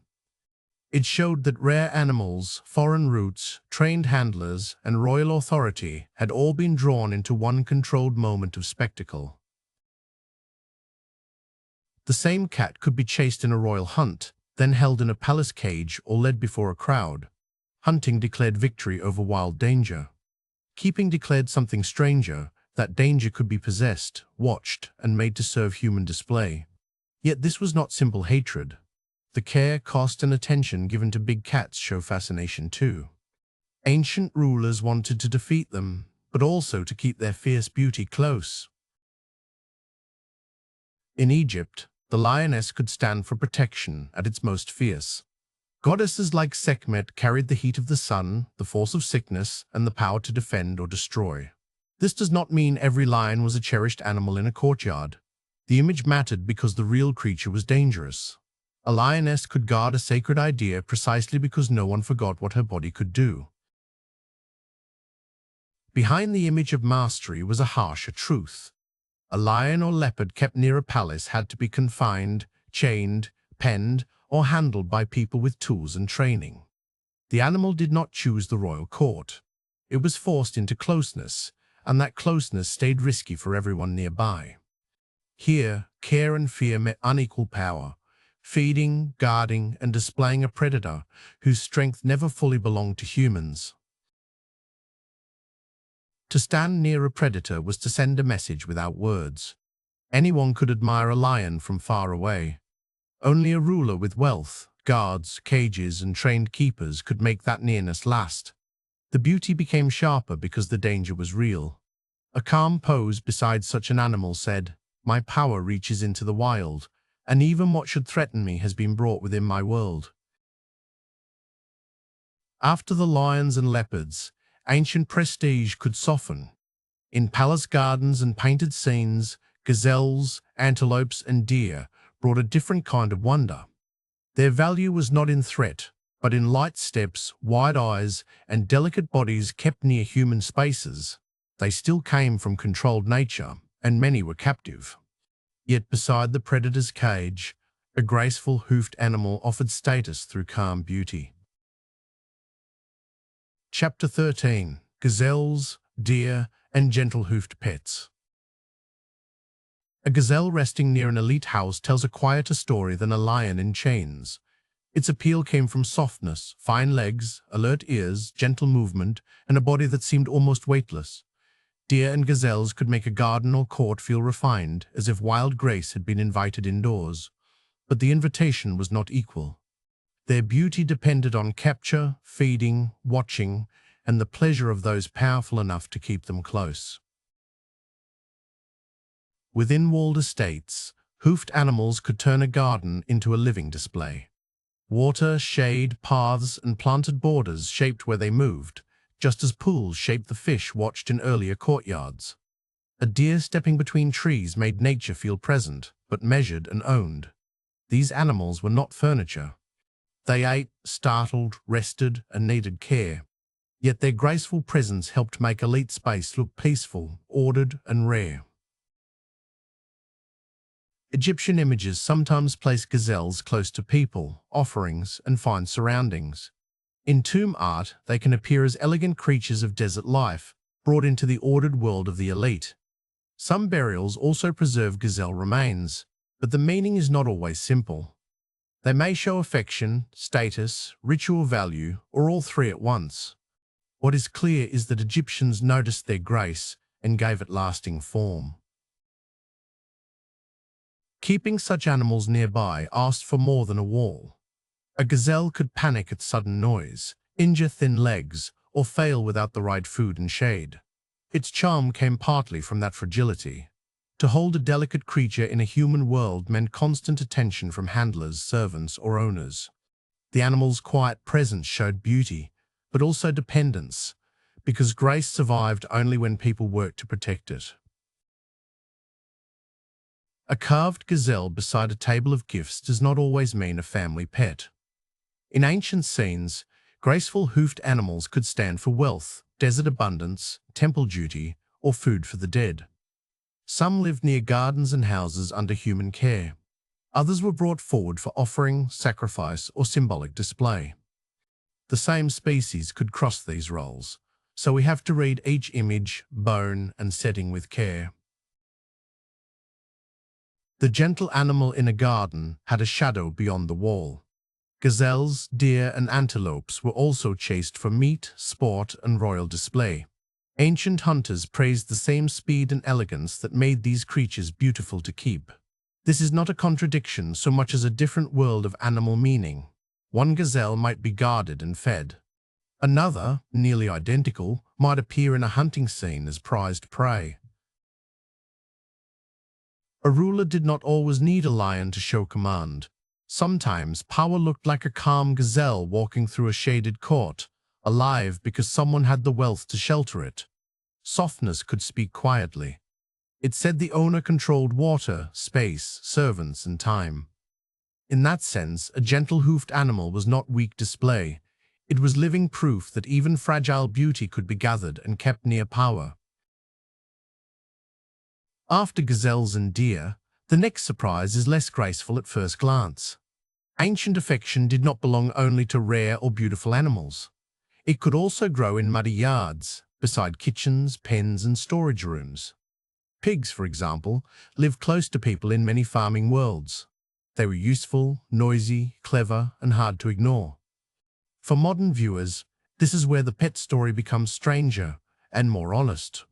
It showed that rare animals, foreign roots, trained handlers, and royal authority had all been drawn into one controlled moment of spectacle. The same cat could be chased in a royal hunt, then held in a palace cage or led before a crowd. Hunting declared victory over wild danger. Keeping declared something stranger, that danger could be possessed, watched, and made to serve human display. Yet this was not simple hatred. The care, cost, and attention given to big cats show fascination too. Ancient rulers wanted to defeat them, but also to keep their fierce beauty close. In Egypt, the lioness could stand for protection at its most fierce. Goddesses like Sekhmet carried the heat of the sun, the force of sickness, and the power to defend or destroy. This does not mean every lion was a cherished animal in a courtyard. The image mattered because the real creature was dangerous. A lioness could guard a sacred idea precisely because no one forgot what her body could do. Behind the image of mastery was a harsher truth. A lion or leopard kept near a palace had to be confined, chained, penned, or handled by people with tools and training. The animal did not choose the royal court. It was forced into closeness, and that closeness stayed risky for everyone nearby. Here, care and fear met unequal power, feeding, guarding, and displaying a predator whose strength never fully belonged to humans. To stand near a predator was to send a message without words. Anyone could admire a lion from far away. Only a ruler with wealth, guards, cages, and trained keepers could make that nearness last. The beauty became sharper because the danger was real. A calm pose beside such an animal said, "My power reaches into the wild, and even what should threaten me has been brought within my world." After the lions and leopards, ancient prestige could soften. In palace gardens and painted scenes, gazelles, antelopes, and deer brought a different kind of wonder. Their value was not in threat, but in light steps, wide eyes, and delicate bodies kept near human spaces. They still came from controlled nature, and many were captive. Yet beside the predator's cage, a graceful hoofed animal offered status through calm beauty. Chapter 13. Gazelles, Deer, and Gentle Hoofed Pets. A gazelle resting near an elite house tells a quieter story than a lion in chains. Its appeal came from softness, fine legs, alert ears, gentle movement, and a body that seemed almost weightless. Deer and gazelles could make a garden or court feel refined, as if wild grace had been invited indoors. But the invitation was not equal. Their beauty depended on capture, feeding, watching, and the pleasure of those powerful enough to keep them close. Within walled estates, hoofed animals could turn a garden into a living display. Water, shade, paths, and planted borders shaped where they moved, just as pools shaped the fish watched in earlier courtyards. A deer stepping between trees made nature feel present, but measured and owned. These animals were not furniture. They ate, startled, rested, and needed care. Yet their graceful presence helped make elite space look peaceful, ordered, and rare. Egyptian images sometimes place gazelles close to people, offerings, and fine surroundings. In tomb art, they can appear as elegant creatures of desert life, brought into the ordered world of the elite. Some burials also preserve gazelle remains, but the meaning is not always simple. They may show affection, status, ritual value, or all three at once. What is clear is that Egyptians noticed their grace and gave it lasting form. Keeping such animals nearby asked for more than a wall. A gazelle could panic at sudden noise, injure thin legs, or fail without the right food and shade. Its charm came partly from that fragility. To hold a delicate creature in a human world meant constant attention from handlers, servants, or owners. The animal's quiet presence showed beauty, but also dependence, because grace survived only when people worked to protect it. A carved gazelle beside a table of gifts does not always mean a family pet. In ancient scenes, graceful hoofed animals could stand for wealth, desert abundance, temple duty, or food for the dead. Some lived near gardens and houses under human care. Others were brought forward for offering, sacrifice, or symbolic display. The same species could cross these roles, so we have to read each image, bone, and setting with care. The gentle animal in a garden had a shadow beyond the wall. Gazelles, deer, and antelopes were also chased for meat, sport, and royal display. Ancient hunters praised the same speed and elegance that made these creatures beautiful to keep. This is not a contradiction so much as a different world of animal meaning. One gazelle might be guarded and fed. Another, nearly identical, might appear in a hunting scene as prized prey. A ruler did not always need a lion to show command. Sometimes power looked like a calm gazelle walking through a shaded court, alive because someone had the wealth to shelter it. Softness could speak quietly. It said the owner controlled water, space, servants, and time. In that sense, a gentle-hoofed animal was not weak display. It was living proof that even fragile beauty could be gathered and kept near power. After gazelles and deer, the next surprise is less graceful at first glance. Ancient affection did not belong only to rare or beautiful animals. It could also grow in muddy yards, beside kitchens, pens, and storage rooms. Pigs, for example, lived close to people in many farming worlds. They were useful, noisy, clever, and hard to ignore. For modern viewers, this is where the pet story becomes stranger and more honest.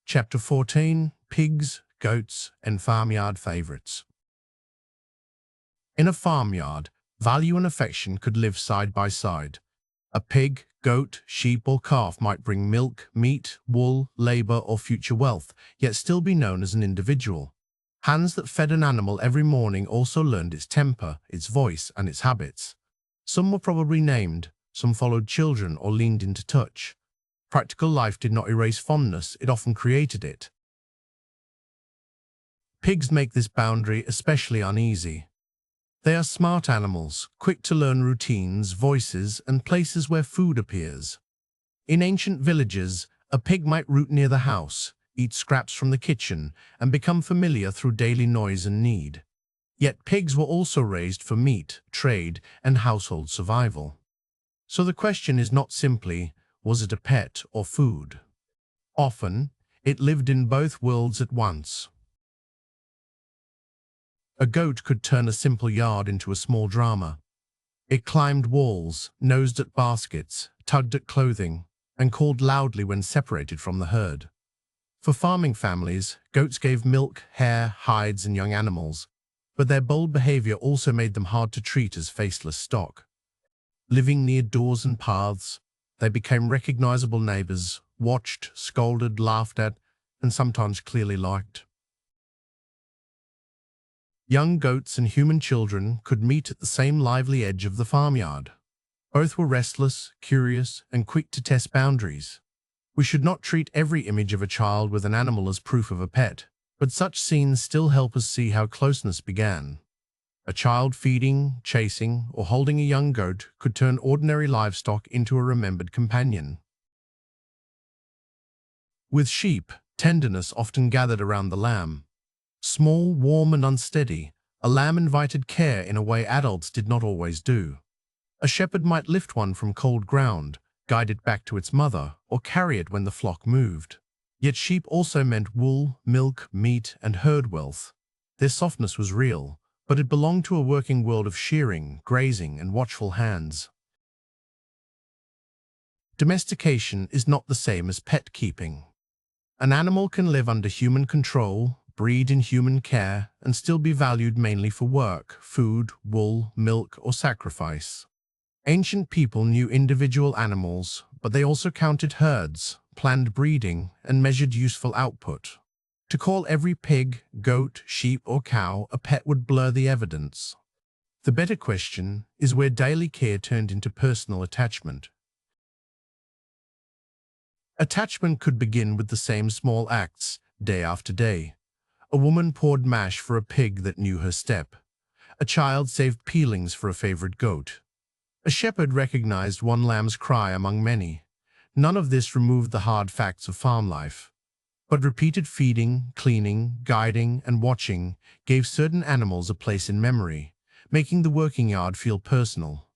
Chapter 14: Pigs, Goats, and Farmyard Favorites. In a farmyard, value and affection could live side by side. A pig, goat, sheep, or calf might bring milk, meat, wool, labor, or future wealth, yet still be known as an individual. Hands that fed an animal every morning also learned its temper, its voice, and its habits. Some were probably named, some followed children or leaned into touch. Practical life did not erase fondness, it often created it. Pigs make this boundary especially uneasy. They are smart animals, quick to learn routines, voices, and places where food appears. In ancient villages, a pig might root near the house, eat scraps from the kitchen, and become familiar through daily noise and need. Yet pigs were also raised for meat, trade, and household survival. So the question is not simply, was it a pet or food? Often, it lived in both worlds at once. A goat could turn a simple yard into a small drama. It climbed walls, nosed at baskets, tugged at clothing, and called loudly when separated from the herd. For farming families, goats gave milk, hair, hides, and young animals, but their bold behavior also made them hard to treat as faceless stock. Living near doors and paths, they became recognizable neighbors, watched, scolded, laughed at, and sometimes clearly liked. Young goats and human children could meet at the same lively edge of the farmyard. Both were restless, curious, and quick to test boundaries. We should not treat every image of a child with an animal as proof of a pet, but such scenes still help us see how closeness began. A child feeding, chasing, or holding a young goat could turn ordinary livestock into a remembered companion. With sheep, tenderness often gathered around the lamb. Small, warm, and unsteady, a lamb invited care in a way adults did not always do. A shepherd might lift one from cold ground, guide it back to its mother, or carry it when the flock moved. Yet sheep also meant wool, milk, meat, and herd wealth. Their softness was real, but it belonged to a working world of shearing, grazing, and watchful hands. Domestication is not the same as pet keeping. An animal can live under human control, breed in human care, and still be valued mainly for work, food, wool, milk, or sacrifice. Ancient people knew individual animals, but they also counted herds, planned breeding, and measured useful output. To call every pig, goat, sheep, or cow a pet would blur the evidence. The better question is where daily care turned into personal attachment. Attachment could begin with the same small acts, day after day. A woman poured mash for a pig that knew her step. A child saved peelings for a favorite goat. A shepherd recognized one lamb's cry among many. None of this removed the hard facts of farm life, but repeated feeding, cleaning, guiding, and watching gave certain animals a place in memory, making the working yard feel personal.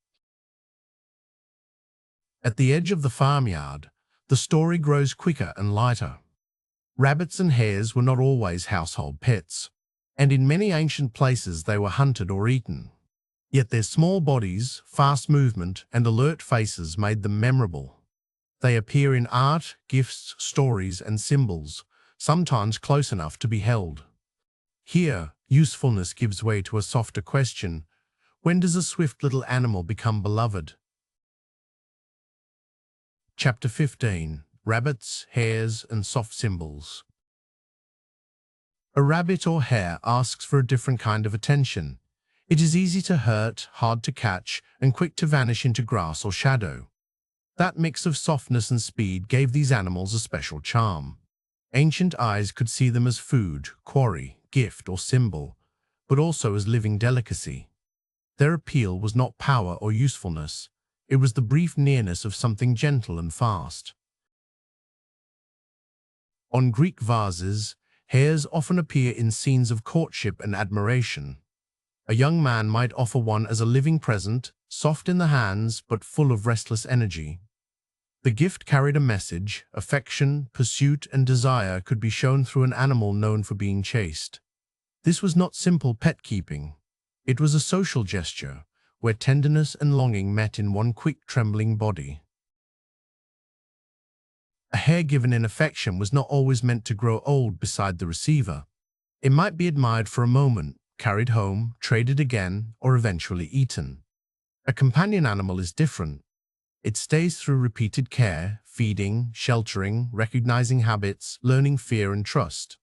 At the edge of the farmyard, the story grows quicker and lighter. Rabbits and hares were not always household pets, and in many ancient places they were hunted or eaten. Yet their small bodies, fast movement, and alert faces made them memorable. They appear in art, gifts, stories, and symbols, sometimes close enough to be held. Here, usefulness gives way to a softer question: when does a swift little animal become beloved? Chapter 15. Rabbits, Hares, and Soft Symbols. A rabbit or hare asks for a different kind of attention. It is easy to hurt, hard to catch, and quick to vanish into grass or shadow. That mix of softness and speed gave these animals a special charm. Ancient eyes could see them as food, quarry, gift, or symbol, but also as living delicacy. Their appeal was not power or usefulness. It was the brief nearness of something gentle and fast. On Greek vases, hares often appear in scenes of courtship and admiration. A young man might offer one as a living present, soft in the hands but full of restless energy. The gift carried a message. Affection, pursuit, and desire could be shown through an animal known for being chaste. This was not simple pet keeping. It was a social gesture, where tenderness and longing met in one quick, trembling body. A hare given in affection was not always meant to grow old beside the receiver. It might be admired for a moment, carried home, traded again, or eventually eaten. A companion animal is different. It stays through repeated care, feeding, sheltering, recognizing habits, learning fear and trust.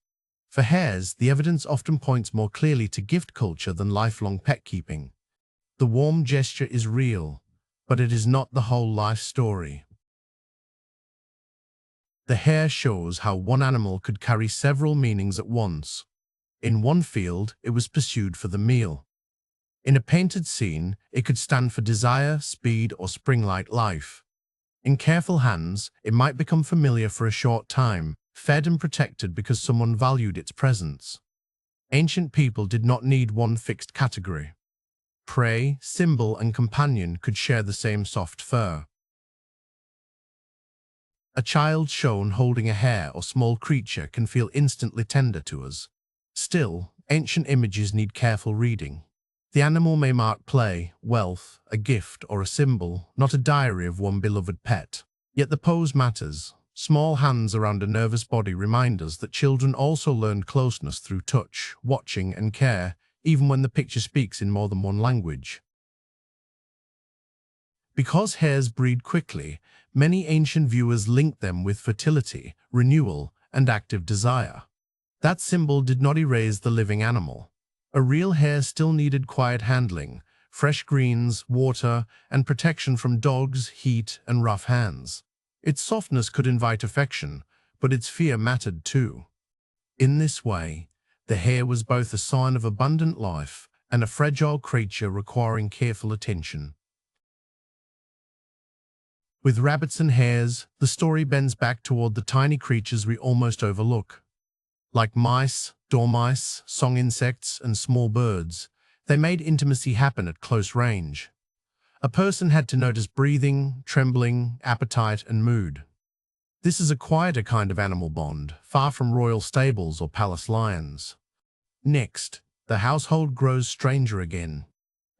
For hares, the evidence often points more clearly to gift culture than lifelong pet keeping. The warm gesture is real, but it is not the whole life story. The hare shows how one animal could carry several meanings at once. In one field, it was pursued for the meal. In a painted scene, it could stand for desire, speed, or spring-like life. In careful hands, it might become familiar for a short time, fed and protected because someone valued its presence. Ancient people did not need one fixed category. Prey, symbol, and companion could share the same soft fur. A child shown holding a hare or small creature can feel instantly tender to us. Still, ancient images need careful reading. The animal may mark play, wealth, a gift, or a symbol, not a diary of one beloved pet. Yet the pose matters. Small hands around a nervous body remind us that children also learn closeness through touch, watching, and care, even when the picture speaks in more than one language. Because hares breed quickly, many ancient viewers linked them with fertility, renewal, and active desire. That symbol did not erase the living animal. A real hare still needed quiet handling, fresh greens, water, and protection from dogs, heat, and rough hands. Its softness could invite affection, but its fear mattered too. In this way, the hare was both a sign of abundant life and a fragile creature requiring careful attention. With rabbits and hares, the story bends back toward the tiny creatures we almost overlook. Like mice, dormice, song insects, and small birds, they made intimacy happen at close range. A person had to notice breathing, trembling, appetite, and mood. This is a quieter kind of animal bond, far from royal stables or palace lions. Next, the household grows stranger again,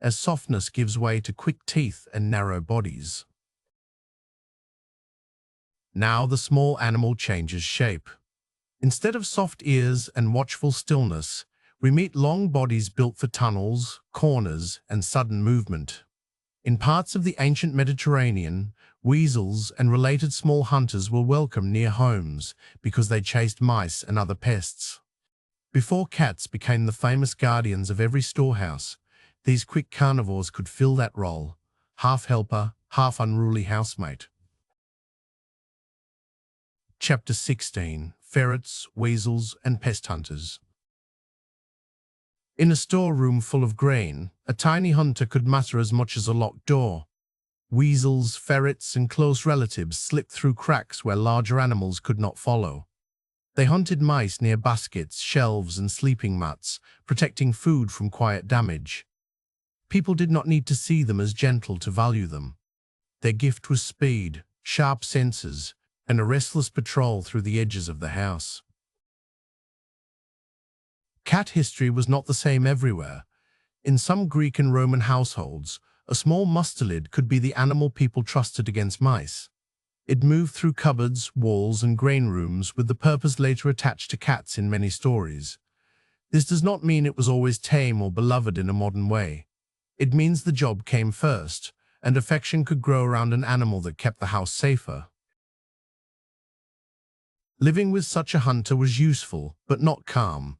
as softness gives way to quick teeth and narrow bodies. Now the small animal changes shape. Instead of soft ears and watchful stillness, we meet long bodies built for tunnels, corners, and sudden movement. In parts of the ancient Mediterranean, weasels and related small hunters were welcome near homes because they chased mice and other pests. Before cats became the famous guardians of every storehouse, these quick carnivores could fill that role, half helper, half unruly housemate. Chapter 16. Ferrets, Weasels, and Pest Hunters. In a storeroom full of grain, a tiny hunter could mutter as much as a locked door. Weasels, ferrets, and close relatives slipped through cracks where larger animals could not follow. They hunted mice near baskets, shelves, and sleeping mats, protecting food from quiet damage. People did not need to see them as gentle to value them. Their gift was speed, sharp senses, and a restless patrol through the edges of the house. Cat history was not the same everywhere. In some Greek and Roman households, a small mustelid could be the animal people trusted against mice. It moved through cupboards, walls, and grain rooms with the purpose later attached to cats in many stories. This does not mean it was always tame or beloved in a modern way. It means the job came first, and affection could grow around an animal that kept the house safer. Living with such a hunter was useful, but not calm.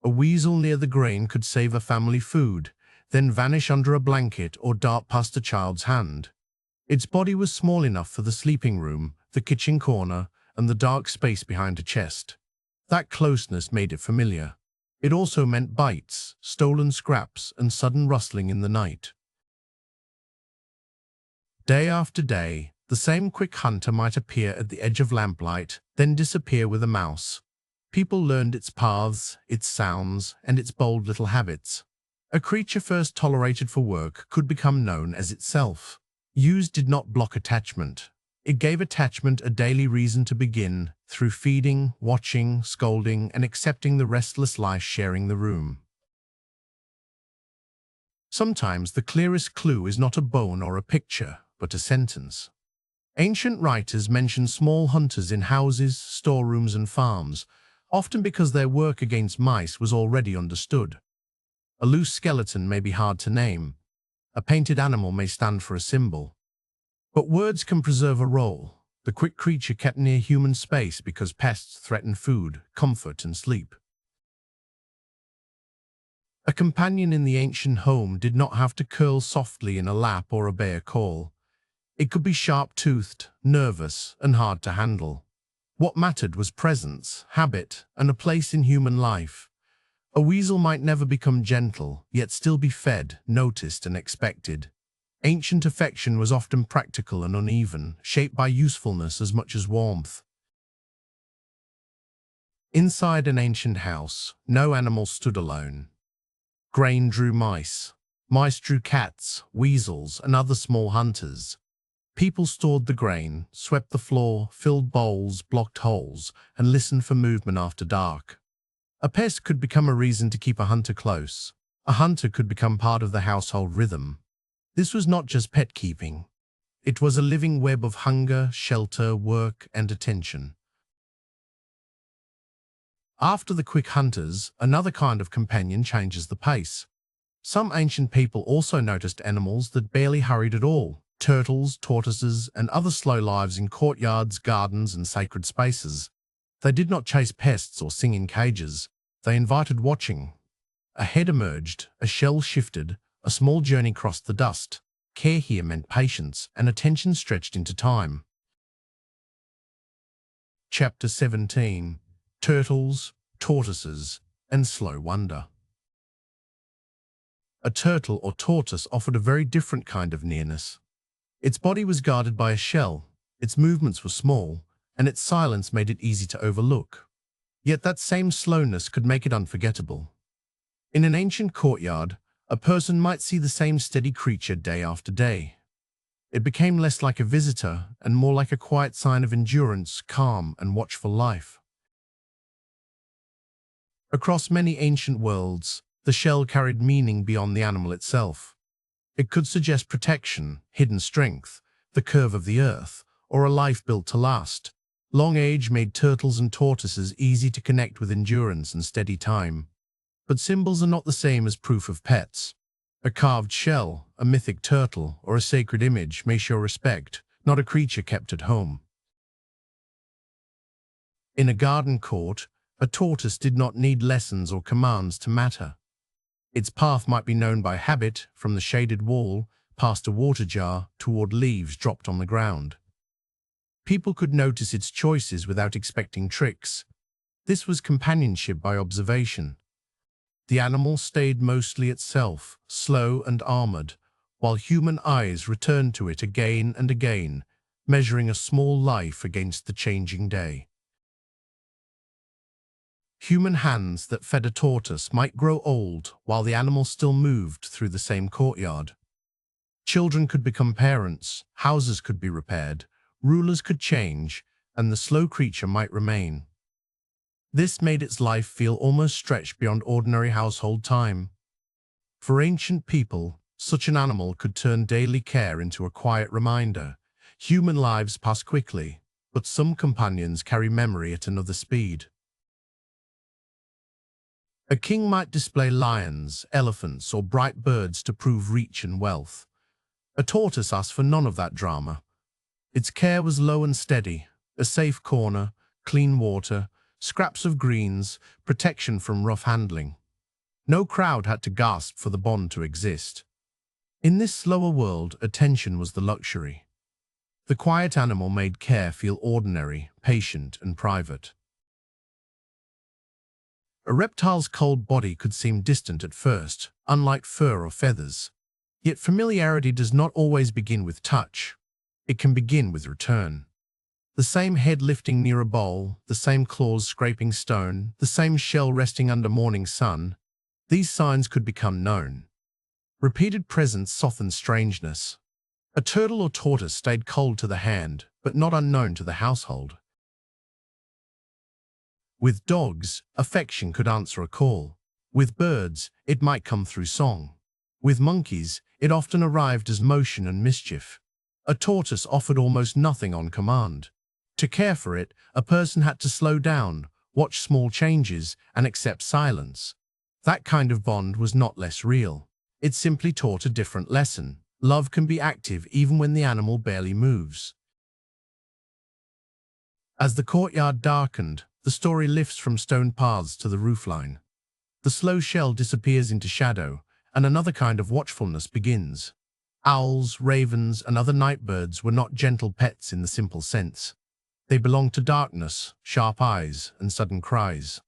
A weasel near the grain could save a family food, then vanish under a blanket or dart past a child's hand. Its body was small enough for the sleeping room, the kitchen corner, and the dark space behind a chest. That closeness made it familiar. It also meant bites, stolen scraps, and sudden rustling in the night. Day after day, the same quick hunter might appear at the edge of lamplight, then disappear with a mouse. People learned its paths, its sounds, and its bold little habits. A creature first tolerated for work could become known as itself. Use did not block attachment. It gave attachment a daily reason to begin, through feeding, watching, scolding, and accepting the restless life sharing the room. Sometimes the clearest clue is not a bone or a picture, but a sentence. Ancient writers mention small hunters in houses, storerooms, and farms, often because their work against mice was already understood. A loose skeleton may be hard to name. A painted animal may stand for a symbol. But words can preserve a role. The quick creature kept near human space because pests threatened food, comfort, and sleep. A companion in the ancient home did not have to curl softly in a lap or obey a call. It could be sharp-toothed, nervous, and hard to handle. What mattered was presence, habit, and a place in human life. A weasel might never become gentle, yet still be fed, noticed, and expected. Ancient affection was often practical and uneven, shaped by usefulness as much as warmth. Inside an ancient house, no animal stood alone. Grain drew mice. Mice drew cats, weasels, and other small hunters. People stored the grain, swept the floor, filled bowls, blocked holes, and listened for movement after dark. A pest could become a reason to keep a hunter close. A hunter could become part of the household rhythm. This was not just pet keeping. It was a living web of hunger, shelter, work, and attention. After the quick hunters, another kind of companion changes the pace. Some ancient people also noticed animals that barely hurried at all. Turtles, tortoises, and other slow lives in courtyards, gardens, and sacred spaces. They did not chase pests or sing in cages. They invited watching. A head emerged, a shell shifted, a small journey crossed the dust. Care here meant patience, and attention stretched into time. Chapter 17. Turtles, Tortoises, and Slow Wonder. A turtle or tortoise offered a very different kind of nearness. Its body was guarded by a shell, its movements were small, and its silence made it easy to overlook. Yet that same slowness could make it unforgettable. In an ancient courtyard, a person might see the same steady creature day after day. It became less like a visitor and more like a quiet sign of endurance, calm, and watchful life. Across many ancient worlds, the shell carried meaning beyond the animal itself. It could suggest protection, hidden strength, the curve of the earth, or a life built to last. Long age made turtles and tortoises easy to connect with endurance and steady time. But symbols are not the same as proof of pets. A carved shell, a mythic turtle, or a sacred image may show respect, not a creature kept at home. In a garden court, a tortoise did not need lessons or commands to matter. Its path might be known by habit, from the shaded wall, past a water jar, toward leaves dropped on the ground. People could notice its choices without expecting tricks. This was companionship by observation. The animal stayed mostly itself, slow and armored, while human eyes returned to it again and again, measuring a small life against the changing day. Human hands that fed a tortoise might grow old while the animal still moved through the same courtyard. Children could become parents, houses could be repaired, rulers could change, and the slow creature might remain. This made its life feel almost stretched beyond ordinary household time. For ancient people, such an animal could turn daily care into a quiet reminder. Human lives pass quickly, but some companions carry memory at another speed. A king might display lions, elephants, or bright birds to prove reach and wealth. A tortoise asked for none of that drama. Its care was low and steady, a safe corner, clean water, scraps of greens, protection from rough handling. No crowd had to gasp for the bond to exist. In this slower world, attention was the luxury. The quiet animal made care feel ordinary, patient, and private. A reptile's cold body could seem distant at first, unlike fur or feathers. Yet familiarity does not always begin with touch. It can begin with return. The same head lifting near a bowl, the same claws scraping stone, the same shell resting under morning sun, these signs could become known. Repeated presence softened strangeness. A turtle or tortoise stayed cold to the hand, but not unknown to the household. With dogs, affection could answer a call. With birds, it might come through song. With monkeys, it often arrived as motion and mischief. A tortoise offered almost nothing on command. To care for it, a person had to slow down, watch small changes, and accept silence. That kind of bond was not less real. It simply taught a different lesson. Love can be active even when the animal barely moves. As the courtyard darkened, the story lifts from stone paths to the roofline. The slow shell disappears into shadow, and another kind of watchfulness begins. Owls, ravens, and other night birds were not gentle pets in the simple sense. They belonged to darkness, sharp eyes, and sudden cries.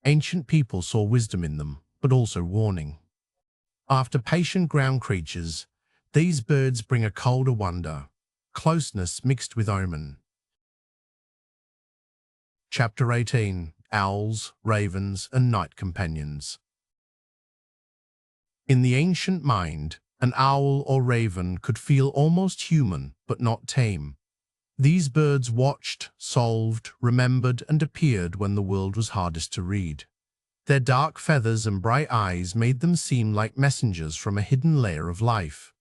Ancient people saw wisdom in them, but also warning. After patient ground creatures, these birds bring a colder wonder, closeness mixed with omen. Chapter 18: Owls, Ravens, and Night Companions. In the ancient mind, an owl or raven could feel almost human, but not tame. These birds watched, solved, remembered, and appeared when the world was hardest to read. Their dark feathers and bright eyes made them seem like messengers from a hidden layer of life.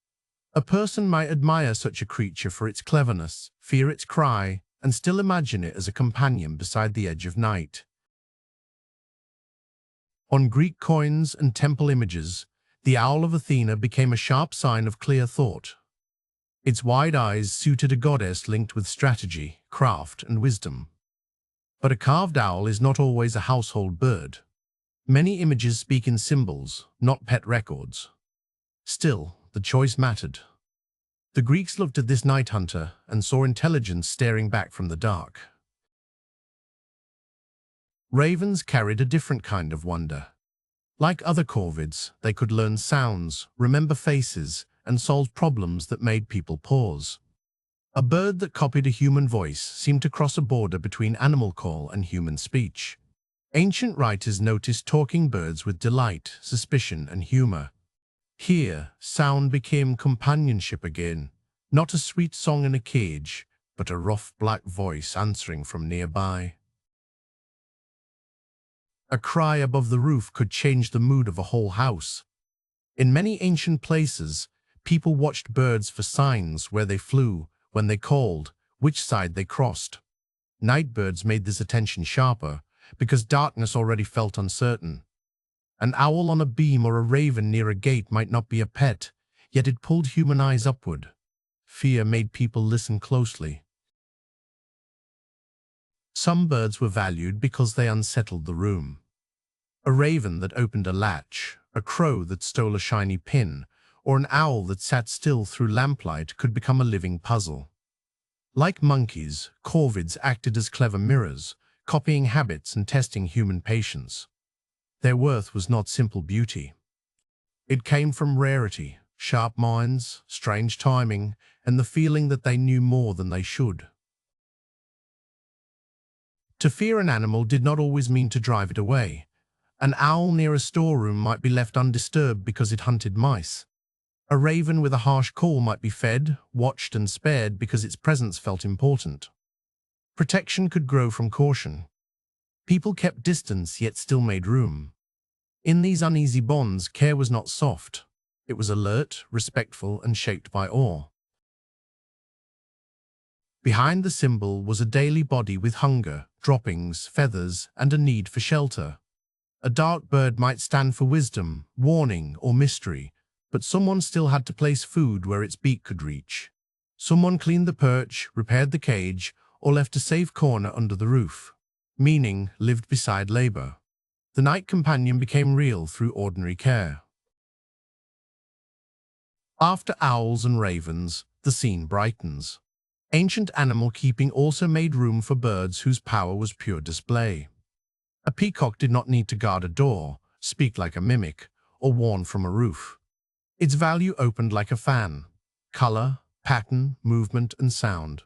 A person might admire such a creature for its cleverness, fear its cry, and still imagine it as a companion beside the edge of night. On Greek coins and temple images, the owl of Athena became a sharp sign of clear thought. Its wide eyes suited a goddess linked with strategy, craft, and wisdom. But a carved owl is not always a household bird. Many images speak in symbols, not pet records. Still, the choice mattered. The Greeks looked at this night hunter and saw intelligence staring back from the dark. Ravens carried a different kind of wonder. Like other corvids, they could learn sounds, remember faces, and solve problems that made people pause. A bird that copied a human voice seemed to cross a border between animal call and human speech. Ancient writers noticed talking birds with delight, suspicion, and humor. Here, sound became companionship again, not a sweet song in a cage, but a rough black voice answering from nearby. A cry above the roof could change the mood of a whole house. In many ancient places, people watched birds for signs: where they flew, when they called, which side they crossed. Night birds made this attention sharper, because darkness already felt uncertain. An owl on a beam or a raven near a gate might not be a pet, yet it pulled human eyes upward. Fear made people listen closely. Some birds were valued because they unsettled the room. A raven that opened a latch, a crow that stole a shiny pin, or an owl that sat still through lamplight could become a living puzzle. Like monkeys, corvids acted as clever mirrors, copying habits and testing human patience. Their worth was not simple beauty. It came from rarity, sharp minds, strange timing, and the feeling that they knew more than they should. To fear an animal did not always mean to drive it away. An owl near a storeroom might be left undisturbed because it hunted mice. A raven with a harsh call might be fed, watched, and spared because its presence felt important. Protection could grow from caution. People kept distance yet still made room. In these uneasy bonds, care was not soft. It was alert, respectful, and shaped by awe. Behind the symbol was a daily body with hunger, droppings, feathers, and a need for shelter. A dark bird might stand for wisdom, warning, or mystery, but someone still had to place food where its beak could reach. Someone cleaned the perch, repaired the cage, or left a safe corner under the roof. Meaning lived beside labor. The night companion became real through ordinary care. After owls and ravens, the scene brightens. Ancient animal keeping also made room for birds whose power was pure display. A peacock did not need to guard a door, speak like a mimic, or warn from a roof. Its value opened like a fan. Color, pattern, movement, and sound.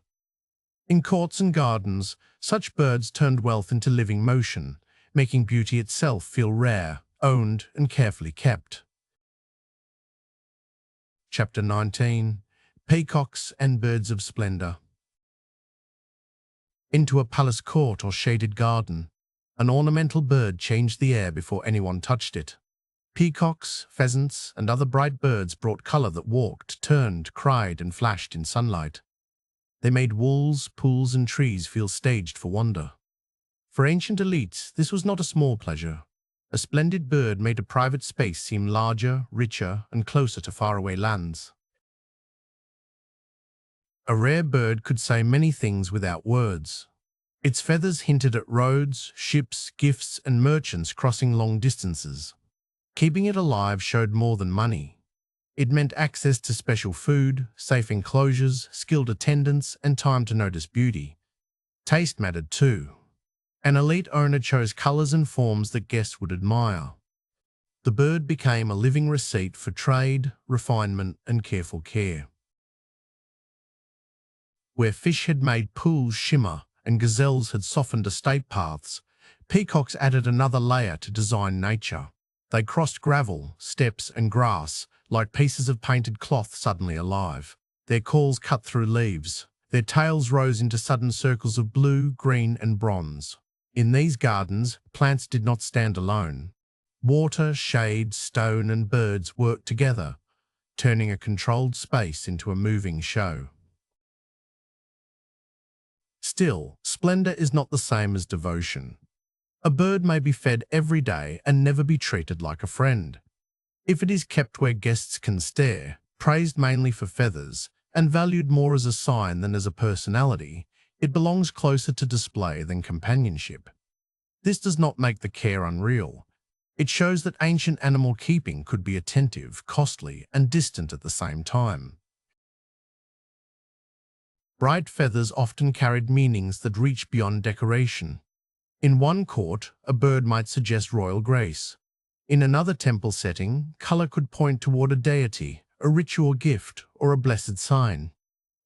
In courts and gardens, such birds turned wealth into living motion, making beauty itself feel rare, owned, and carefully kept. Chapter 19. Peacocks and Birds of Splendor. Into a palace court or shaded garden, an ornamental bird changed the air before anyone touched it. Peacocks, pheasants, and other bright birds brought color that walked, turned, cried, and flashed in sunlight. They made walls, pools, and trees feel staged for wonder. For ancient elites, this was not a small pleasure. A splendid bird made a private space seem larger, richer, and closer to faraway lands. A rare bird could say many things without words. Its feathers hinted at roads, ships, gifts, and merchants crossing long distances. Keeping it alive showed more than money. It meant access to special food, safe enclosures, skilled attendants, and time to notice beauty. Taste mattered too. An elite owner chose colors and forms that guests would admire. The bird became a living receipt for trade, refinement, and careful care. Where fish had made pools shimmer and gazelles had softened estate paths, peacocks added another layer to design nature. They crossed gravel, steps, and grass like pieces of painted cloth suddenly alive. Their calls cut through leaves. Their tails rose into sudden circles of blue, green, and bronze. In these gardens, plants did not stand alone. Water, shade, stone, and birds worked together, turning a controlled space into a moving show. Still, splendor is not the same as devotion. A bird may be fed every day and never be treated like a friend. If it is kept where guests can stare, praised mainly for feathers, and valued more as a sign than as a personality, it belongs closer to display than companionship. This does not make the care unreal. It shows that ancient animal keeping could be attentive, costly, and distant at the same time. Bright feathers often carried meanings that reached beyond decoration. In one court, a bird might suggest royal grace. In another temple setting, color could point toward a deity, a ritual gift, or a blessed sign.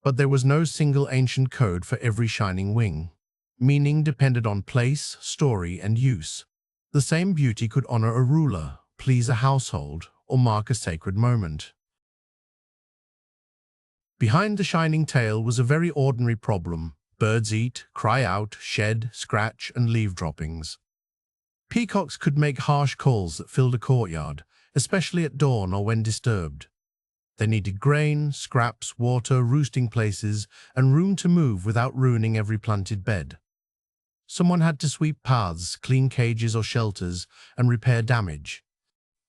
But there was no single ancient code for every shining wing. Meaning depended on place, story, and use. The same beauty could honor a ruler, please a household, or mark a sacred moment. Behind the shining tail was a very ordinary problem. Birds eat, cry out, shed, scratch, and leave droppings. Peacocks could make harsh calls that filled a courtyard, especially at dawn or when disturbed. They needed grain, scraps, water, roosting places, and room to move without ruining every planted bed. Someone had to sweep paths, clean cages or shelters, and repair damage.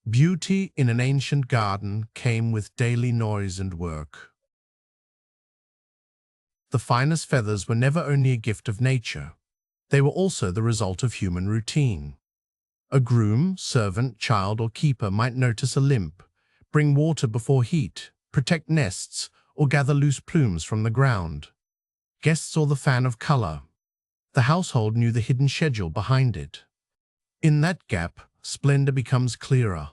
Beauty in an ancient garden came with daily noise and work. The finest feathers were never only a gift of nature. They were also the result of human routine. A groom, servant, child, or keeper might notice a limp, bring water before heat, protect nests, or gather loose plumes from the ground. Guests saw the fan of color. The household knew the hidden schedule behind it. In that gap, splendor becomes clearer.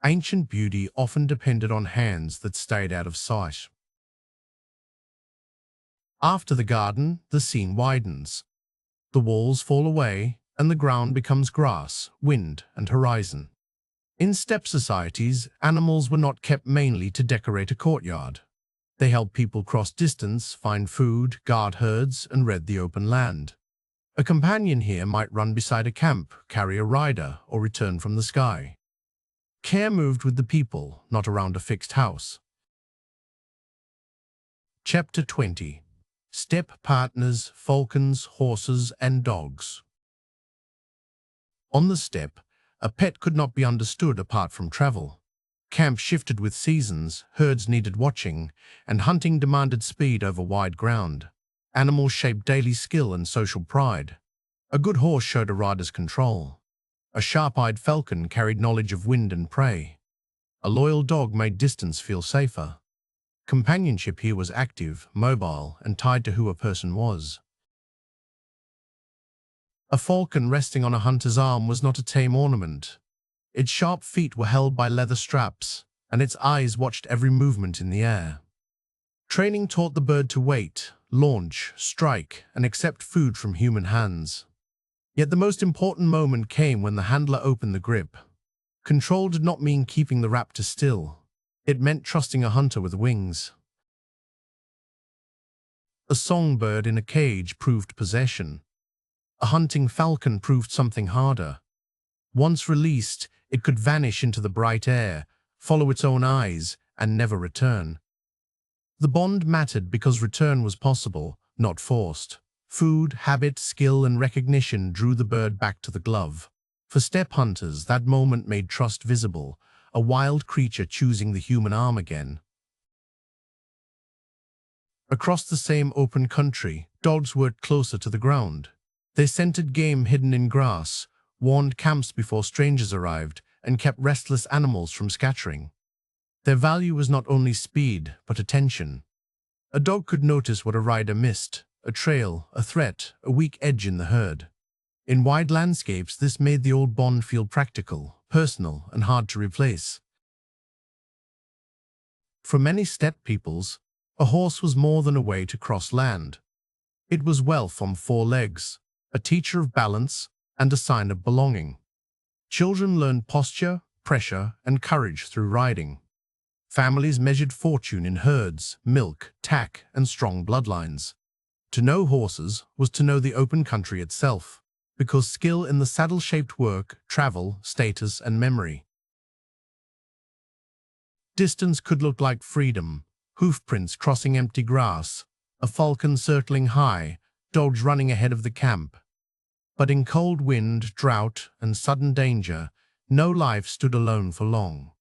Ancient beauty often depended on hands that stayed out of sight. After the garden, the scene widens. The walls fall away, and the ground becomes grass, wind, and horizon. In steppe societies, animals were not kept mainly to decorate a courtyard. They helped people cross distance, find food, guard herds, and red the open land. A companion here might run beside a camp, carry a rider, or return from the sky. Care moved with the people, not around a fixed house. Chapter 20. Steppe partners, falcons, horses, and dogs. On the steppe, a pet could not be understood apart from travel. Camp shifted with seasons, herds needed watching, and hunting demanded speed over wide ground. Animals shaped daily skill and social pride. A good horse showed a rider's control. A sharp-eyed falcon carried knowledge of wind and prey. A loyal dog made distance feel safer. Companionship here was active, mobile, and tied to who a person was. A falcon resting on a hunter's arm was not a tame ornament. Its sharp feet were held by leather straps, and its eyes watched every movement in the air. Training taught the bird to wait, launch, strike, and accept food from human hands. Yet the most important moment came when the handler opened the grip. Control did not mean keeping the raptor still. It meant trusting a hunter with wings. A songbird in a cage proved possession. A hunting falcon proved something harder. Once released, it could vanish into the bright air, follow its own eyes, and never return. The bond mattered because return was possible, not forced. Food, habit, skill, and recognition drew the bird back to the glove. For steppe hunters, that moment made trust visible, a wild creature choosing the human arm again. Across the same open country, dogs worked closer to the ground. They scented game hidden in grass, warned camps before strangers arrived, and kept restless animals from scattering. Their value was not only speed, but attention. A dog could notice what a rider missed, a trail, a threat, a weak edge in the herd. In wide landscapes, this made the old bond feel practical, personal, and hard to replace. For many steppe peoples, a horse was more than a way to cross land. It was wealth on four legs, a teacher of balance, and a sign of belonging. Children learned posture, pressure, and courage through riding. Families measured fortune in herds, milk, tack, and strong bloodlines. To know horses was to know the open country itself, because skill in the saddle shaped work, travel, status, and memory. Distance could look like freedom, hoofprints crossing empty grass, a falcon circling high, dogs running ahead of the camp. But in cold wind, drought, and sudden danger, no life stood alone for long.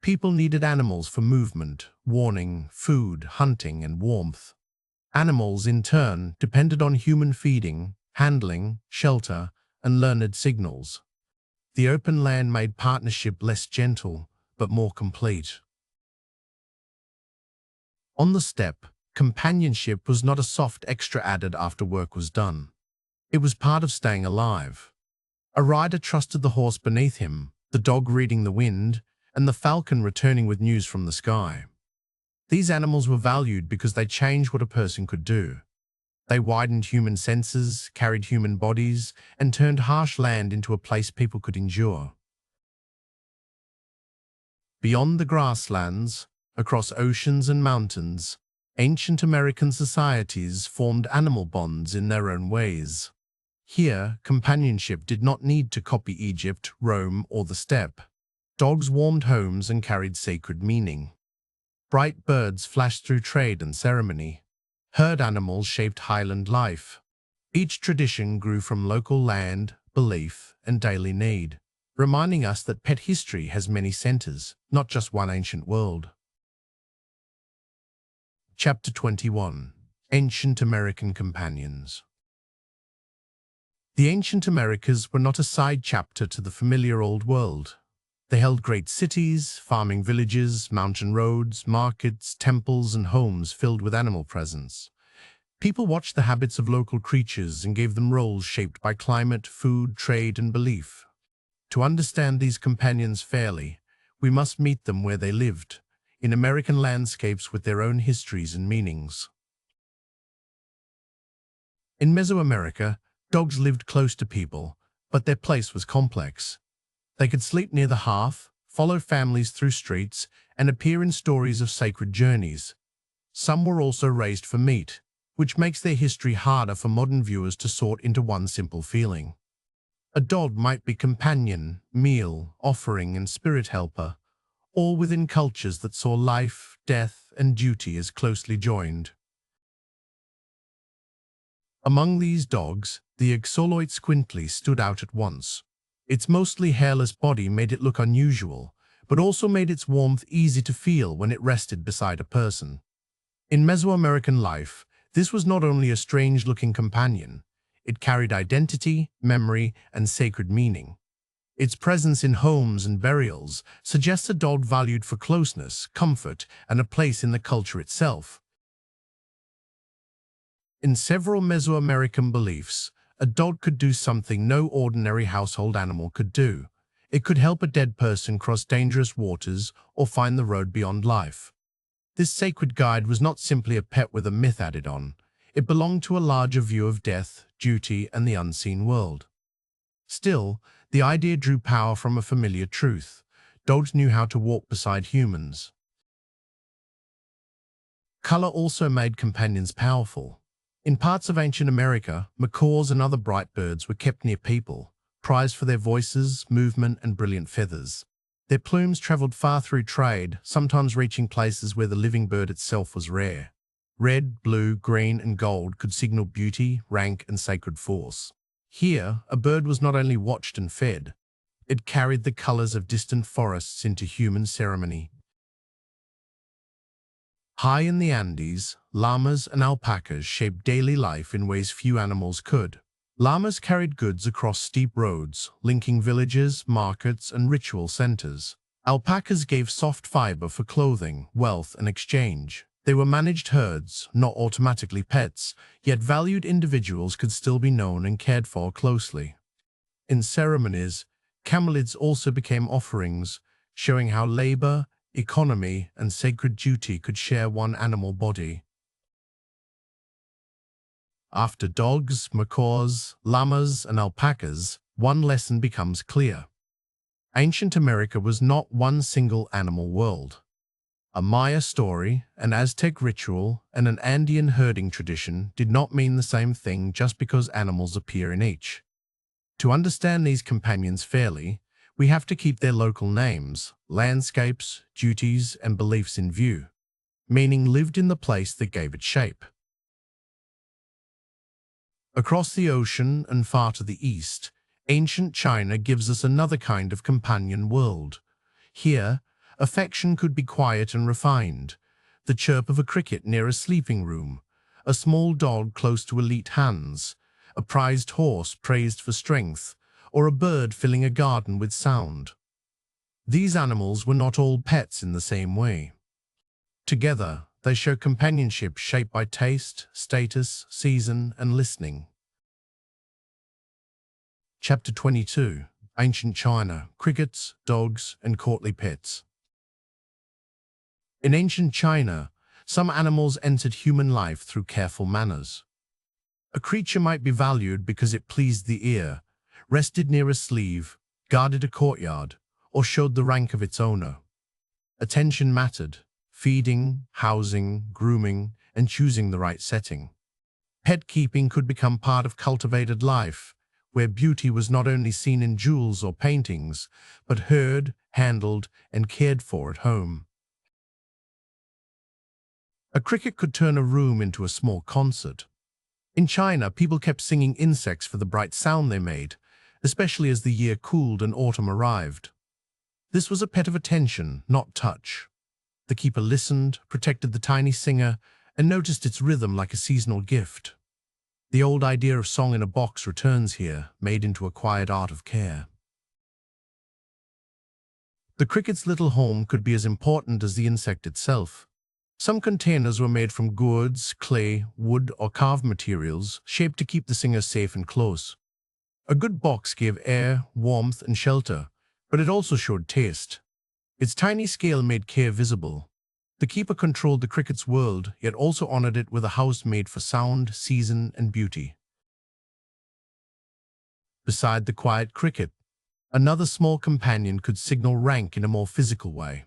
People needed animals for movement, warning, food, hunting, and warmth. Animals, in turn, depended on human feeding, handling, shelter, and learned signals. The open land made partnership less gentle, but more complete. On the steppe, companionship was not a soft extra added after work was done. It was part of staying alive. A rider trusted the horse beneath him, the dog reading the wind, and the falcon returning with news from the sky. These animals were valued because they changed what a person could do. They widened human senses, carried human bodies, and turned harsh land into a place people could endure. Beyond the grasslands, across oceans and mountains, ancient American societies formed animal bonds in their own ways. Here, companionship did not need to copy Egypt, Rome, or the steppe. Dogs warmed homes and carried sacred meaning. Bright birds flashed through trade and ceremony. Herd animals shaped highland life. Each tradition grew from local land, belief, and daily need, reminding us that pet history has many centers, not just one ancient world. Chapter 21. Ancient American Companions. The ancient Americas were not a side chapter to the familiar old world. They held great cities, farming villages, mountain roads, markets, temples, and homes filled with animal presence. People watched the habits of local creatures and gave them roles shaped by climate, food, trade, and belief. To understand these companions fairly, We must meet them where they lived, in American landscapes with their own histories and meanings. In Mesoamerica, dogs lived close to people, but their place was complex. They could sleep near the hearth, follow families through streets, and appear in stories of sacred journeys. Some were also raised for meat, which makes their history harder for modern viewers to sort into one simple feeling. A dog might be companion, meal, offering, and spirit helper, all within cultures that saw life, death, and duty as closely joined. Among these dogs, the Axoloit squintly stood out at once. Its mostly hairless body made it look unusual, but also made its warmth easy to feel when it rested beside a person. In Mesoamerican life, this was not only a strange-looking companion, it carried identity, memory, and sacred meaning. Its presence in homes and burials suggests a dog valued for closeness, comfort, and a place in the culture itself. In several Mesoamerican beliefs, a dog could do something no ordinary household animal could do. It could help a dead person cross dangerous waters or find the road beyond life. This sacred guide was not simply a pet with a myth added on. It belonged to a larger view of death, duty, and the unseen world. Still, the idea drew power from a familiar truth. Dogs knew how to walk beside humans. Color also made companions powerful. In parts of ancient America, macaws and other bright birds were kept near people, prized for their voices, movement, and brilliant feathers. Their plumes traveled far through trade, sometimes reaching places where the living bird itself was rare. Red, blue, green, and gold could signal beauty, rank, and sacred force. Here, a bird was not only watched and fed, it carried the colors of distant forests into human ceremony. High in the Andes, llamas and alpacas shaped daily life in ways few animals could. Llamas carried goods across steep roads, linking villages, markets, and ritual centers. Alpacas gave soft fiber for clothing, wealth, and exchange. They were managed herds, not automatically pets, yet valued individuals could still be known and cared for closely. In ceremonies, camelids also became offerings, showing how labor, economy, and sacred duty could share one animal body. After dogs, macaws, llamas, and alpacas, one lesson becomes clear. Ancient America was not one single animal world. A Maya story, an Aztec ritual, and an Andean herding tradition did not mean the same thing just because animals appear in each. To understand these companions fairly, we have to keep their local names, landscapes, duties, and beliefs in view. Meaning lived in the place that gave it shape. Across the ocean and far to the east, ancient China gives us another kind of companion world. Here, affection could be quiet and refined. The chirp of a cricket near a sleeping room, a small dog close to elite hands, a prized horse praised for strength, or a bird filling a garden with sound. These animals were not all pets in the same way. Together, they show companionship shaped by taste, status, season, and listening. Chapter 22. Ancient China, Crickets, Dogs, and Courtly Pets. In ancient China, some animals entered human life through careful manners. A creature might be valued because it pleased the ear, rested near a sleeve, guarded a courtyard, or showed the rank of its owner. Attention mattered: feeding, housing, grooming, and choosing the right setting. Pet keeping could become part of cultivated life, where beauty was not only seen in jewels or paintings, but heard, handled, and cared for at home. A cricket could turn a room into a small concert. In China, people kept singing insects for the bright sound they made, especially as the year cooled and autumn arrived. This was a pet of attention, not touch. The keeper listened, protected the tiny singer, and noticed its rhythm like a seasonal gift. The old idea of song in a box returns here, made into a quiet art of care. The cricket's little home could be as important as the insect itself. Some containers were made from gourds, clay, wood, or carved materials, shaped to keep the singer safe and close. A good box gave air, warmth, and shelter, but it also showed taste. Its tiny scale made care visible. The keeper controlled the cricket's world, yet also honored it with a house made for sound, season, and beauty. Beside the quiet cricket, another small companion could signal rank in a more physical way.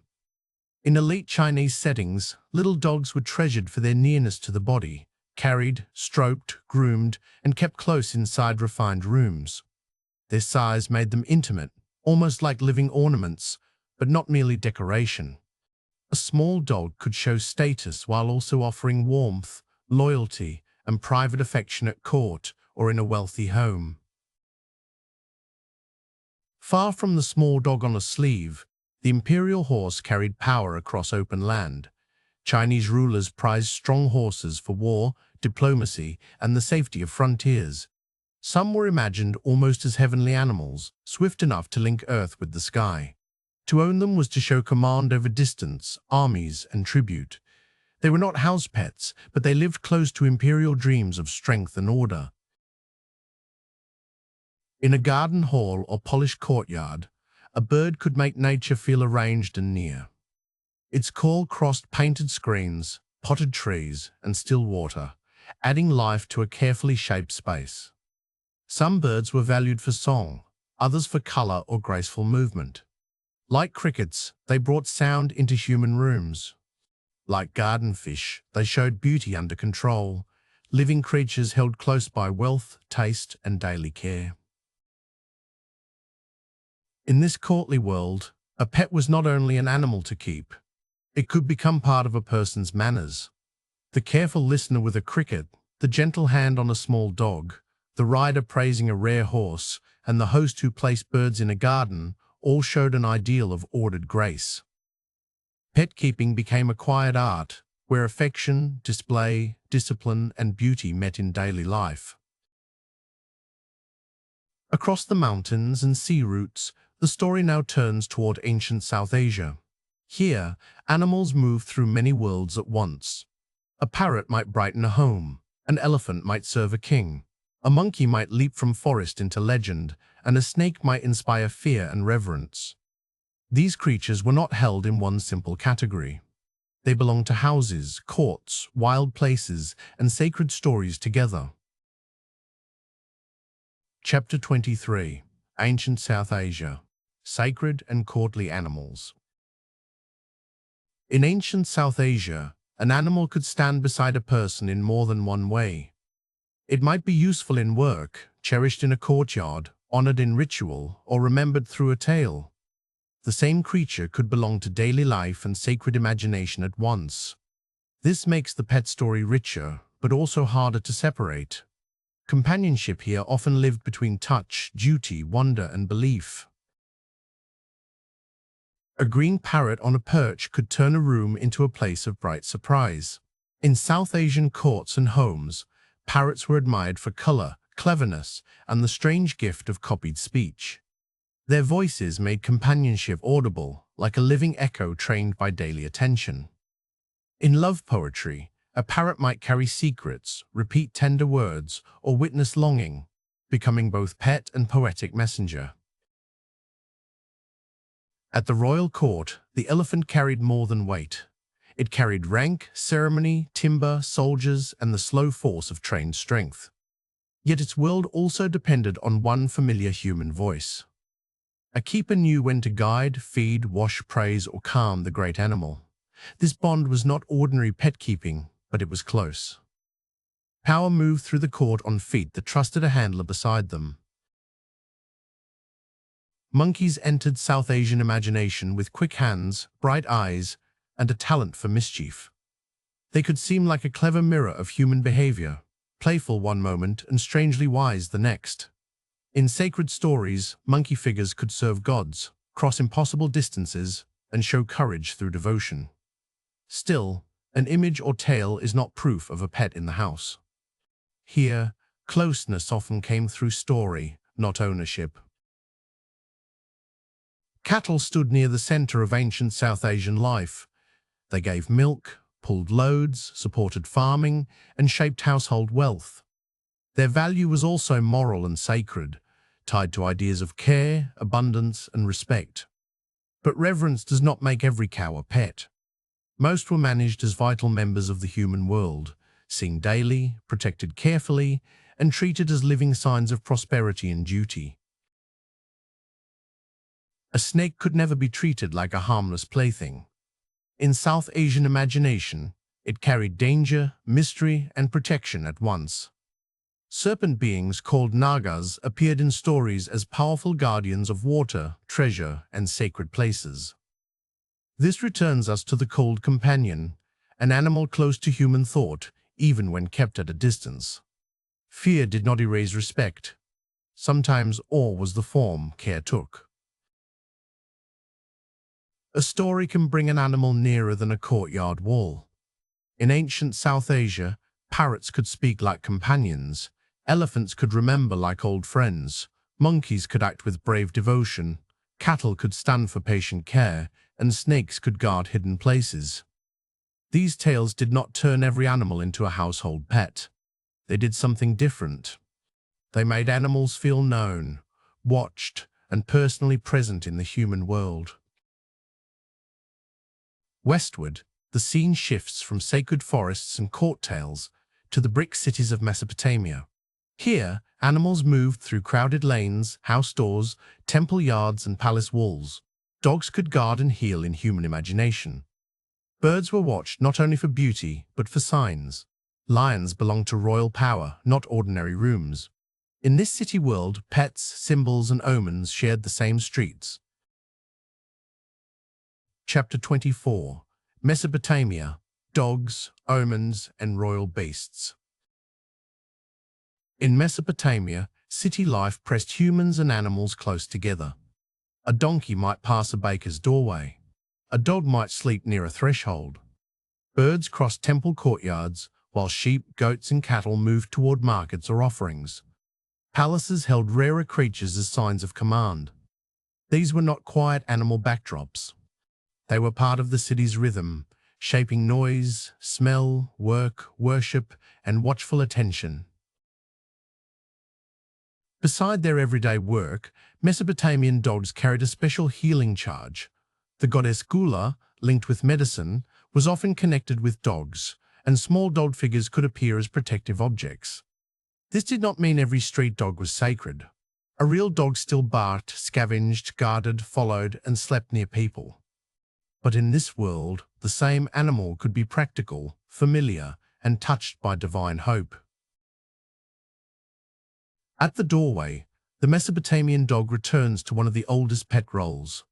In elite Chinese settings, little dogs were treasured for their nearness to the body, carried, stroked, groomed, and kept close inside refined rooms. Their size made them intimate, almost like living ornaments, but not merely decoration. A small dog could show status while also offering warmth, loyalty, and private affection at court or in a wealthy home. Far from the small dog on a sleeve, the imperial horse carried power across open land. Chinese rulers prized strong horses for war, diplomacy, and the safety of frontiers. Some were imagined almost as heavenly animals, swift enough to link Earth with the sky. To own them was to show command over distance, armies, and tribute. They were not house pets, but they lived close to imperial dreams of strength and order. In a garden hall or polished courtyard, a bird could make nature feel arranged and near. Its call crossed painted screens, potted trees, and still water, adding life to a carefully shaped space. Some birds were valued for song, others for color or graceful movement. Like crickets, they brought sound into human rooms. Like garden fish, they showed beauty under control, living creatures held close by wealth, taste, and daily care. In this courtly world, a pet was not only an animal to keep, it could become part of a person's manners. The careful listener with a cricket, the gentle hand on a small dog, the rider praising a rare horse, and the host who placed birds in a garden all showed an ideal of ordered grace. Pet keeping became a quiet art, where affection, display, discipline, and beauty met in daily life. Across the mountains and sea routes, the story now turns toward ancient South Asia. Here, animals move through many worlds at once. A parrot might brighten a home, an elephant might serve a king, a monkey might leap from forest into legend, and a snake might inspire fear and reverence. These creatures were not held in one simple category. They belonged to houses, courts, wild places, and sacred stories together. Chapter 23. Ancient South Asia. Sacred and courtly animals. In ancient South Asia, an animal could stand beside a person in more than one way. It might be useful in work, cherished in a courtyard, honored in ritual, or remembered through a tale. The same creature could belong to daily life and sacred imagination at once. This makes the pet story richer, but also harder to separate. Companionship here often lived between touch, duty, wonder, and belief. A green parrot on a perch could turn a room into a place of bright surprise. In South Asian courts and homes, parrots were admired for color, cleverness, and the strange gift of copied speech. Their voices made companionship audible, like a living echo trained by daily attention. In love poetry, a parrot might carry secrets, repeat tender words, or witness longing, becoming both pet and poetic messenger. At the royal court, the elephant carried more than weight. It carried rank, ceremony, timber, soldiers, and the slow force of trained strength. Yet its world also depended on one familiar human voice. A keeper knew when to guide, feed, wash, praise, or calm the great animal. This bond was not ordinary pet keeping, but it was close. Power moved through the court on feet that trusted a handler beside them. Monkeys entered South Asian imagination with quick hands, bright eyes, and a talent for mischief. They could seem like a clever mirror of human behavior, playful one moment and strangely wise the next. In sacred stories, monkey figures could serve gods, cross impossible distances, and show courage through devotion. Still, an image or tale is not proof of a pet in the house. Here, closeness often came through story, not ownership. Cattle stood near the center of ancient South Asian life. They gave milk, pulled loads, supported farming, and shaped household wealth. Their value was also moral and sacred, tied to ideas of care, abundance, and respect. But reverence does not make every cow a pet. Most were managed as vital members of the human world, seen daily, protected carefully, and treated as living signs of prosperity and duty. A snake could never be treated like a harmless plaything. In South Asian imagination, it carried danger, mystery, and protection at once. Serpent beings called Nagas appeared in stories as powerful guardians of water, treasure, and sacred places. This returns us to the cold companion, an animal close to human thought, even when kept at a distance. Fear did not erase respect. Sometimes awe was the form care took. A story can bring an animal nearer than a courtyard wall. In ancient South Asia, parrots could speak like companions, elephants could remember like old friends, monkeys could act with brave devotion, cattle could stand for patient care, and snakes could guard hidden places. These tales did not turn every animal into a household pet. They did something different. They made animals feel known, watched, and personally present in the human world. Westward, the scene shifts from sacred forests and court tales to the brick cities of Mesopotamia. Here, animals moved through crowded lanes, house doors, temple yards, and palace walls. Dogs could guard and heal in human imagination. Birds were watched not only for beauty, but for signs. Lions belonged to royal power, not ordinary rooms. In this city world, pets, symbols, and omens shared the same streets. Chapter 24: Mesopotamia: Dogs, Omens, and Royal Beasts. In Mesopotamia, city life pressed humans and animals close together. A donkey might pass a baker's doorway. A dog might sleep near a threshold. Birds crossed temple courtyards, while sheep, goats, and cattle moved toward markets or offerings. Palaces held rarer creatures as signs of command. These were not quiet animal backdrops. They were part of the city's rhythm, shaping noise, smell, work, worship, and watchful attention. Beside their everyday work, Mesopotamian dogs carried a special healing charge. The goddess Gula, linked with medicine, was often connected with dogs, and small dog figures could appear as protective objects. This did not mean every street dog was sacred. A real dog still barked, scavenged, guarded, followed, and slept near people. But in this world, the same animal could be practical, familiar, and touched by divine hope. At the doorway, the Mesopotamian dog returns to one of the oldest pet roles.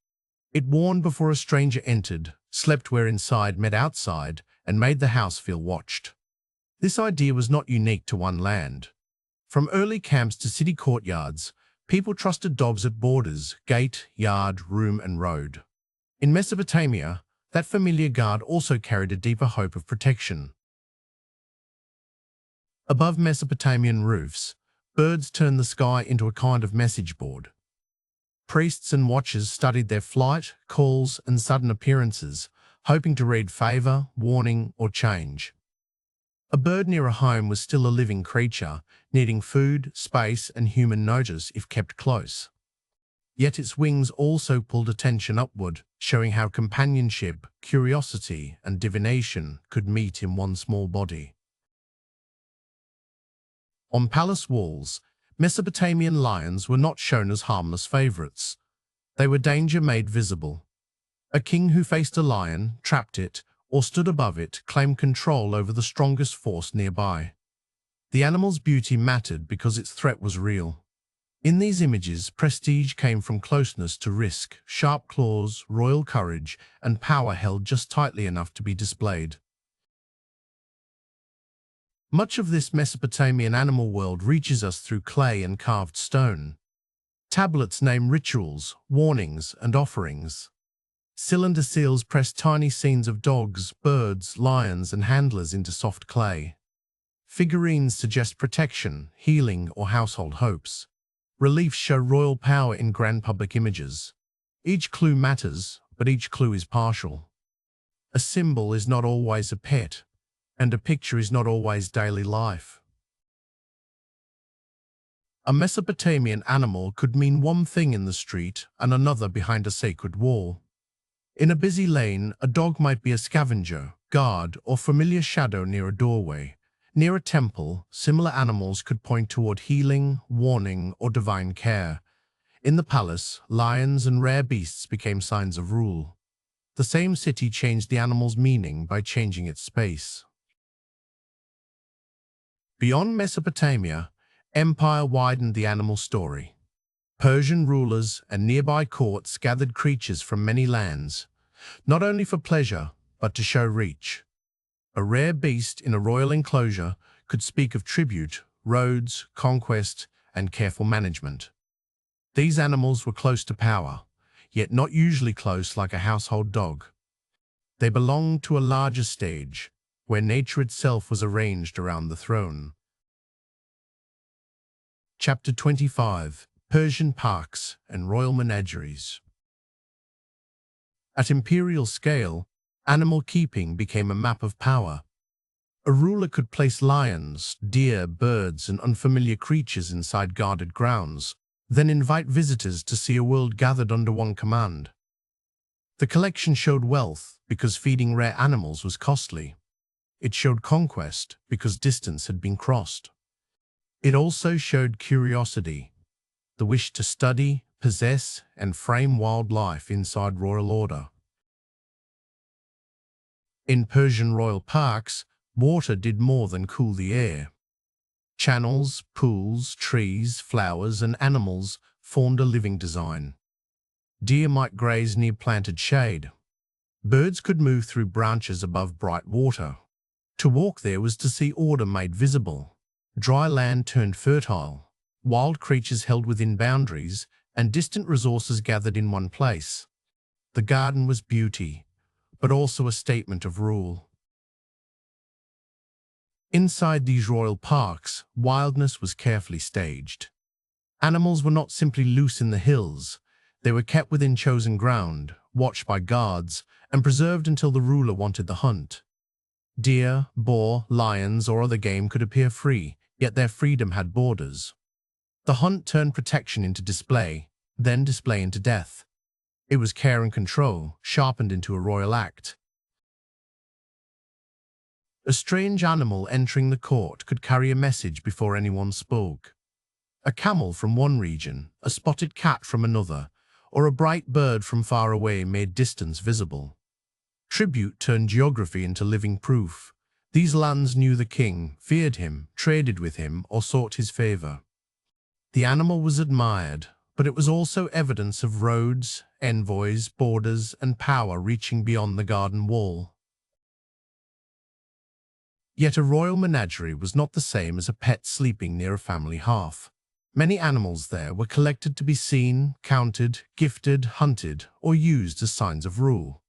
It warned before a stranger entered, slept where inside met outside, and made the house feel watched. This idea was not unique to one land. From early camps to city courtyards, people trusted dogs at borders, gate, yard, room, and road. In Mesopotamia, that familiar guard also carried a deeper hope of protection. Above Mesopotamian roofs, birds turned the sky into a kind of message board. Priests and watchers studied their flight, calls, and sudden appearances, hoping to read favor, warning, or change. A bird near a home was still a living creature, needing food, space, and human notice if kept close. Yet its wings also pulled attention upward, showing how companionship, curiosity, and divination could meet in one small body. On palace walls, Mesopotamian lions were not shown as harmless favorites. They were danger made visible. A king who faced a lion, trapped it, or stood above it claimed control over the strongest force nearby. The animal's beauty mattered because its threat was real. In these images, prestige came from closeness to risk, sharp claws, royal courage, and power held just tightly enough to be displayed. Much of this Mesopotamian animal world reaches us through clay and carved stone. Tablets name rituals, warnings, and offerings. Cylinder seals press tiny scenes of dogs, birds, lions, and handlers into soft clay. Figurines suggest protection, healing, or household hopes. Reliefs show royal power in grand public images. Each clue matters, but each clue is partial. A symbol is not always a pet, and a picture is not always daily life. A Mesopotamian animal could mean one thing in the street and another behind a sacred wall. In a busy lane, a dog might be a scavenger, guard, or familiar shadow near a doorway. Near a temple, similar animals could point toward healing, warning, or divine care. In the palace, lions and rare beasts became signs of rule. The same city changed the animal's meaning by changing its space. Beyond Mesopotamia, empire widened the animal story. Persian rulers and nearby courts gathered creatures from many lands, not only for pleasure, but to show reach. A rare beast in a royal enclosure could speak of tribute, roads, conquest, and careful management. These animals were close to power, yet not usually close like a household dog. They belonged to a larger stage, where nature itself was arranged around the throne. Chapter 25: Persian Parks and Royal Menageries. At imperial scale, animal keeping became a map of power. A ruler could place lions, deer, birds, and unfamiliar creatures inside guarded grounds, then invite visitors to see a world gathered under one command. The collection showed wealth because feeding rare animals was costly. It showed conquest because distance had been crossed. It also showed curiosity, the wish to study, possess, and frame wildlife inside royal order. In Persian royal parks, water did more than cool the air. Channels, pools, trees, flowers, and animals formed a living design. Deer might graze near planted shade. Birds could move through branches above bright water. To walk there was to see order made visible. Dry land turned fertile. Wild creatures held within boundaries, and distant resources gathered in one place. The garden was beauty, but also a statement of rule. Inside these royal parks, wildness was carefully staged. Animals were not simply loose in the hills. They were kept within chosen ground, watched by guards, and preserved until the ruler wanted the hunt. Deer, boar, lions, or other game could appear free, yet their freedom had borders. The hunt turned protection into display, then display into death. It was care and control, sharpened into a royal act. A strange animal entering the court could carry a message before anyone spoke. A camel from one region, a spotted cat from another, or a bright bird from far away made distance visible. Tribute turned geography into living proof. These lands knew the king, feared him, traded with him, or sought his favor. The animal was admired, but it was also evidence of roads, envoys, borders, and power reaching beyond the garden wall. Yet a royal menagerie was not the same as a pet sleeping near a family hearth. Many animals there were collected to be seen, counted, gifted, hunted, or used as signs of rule.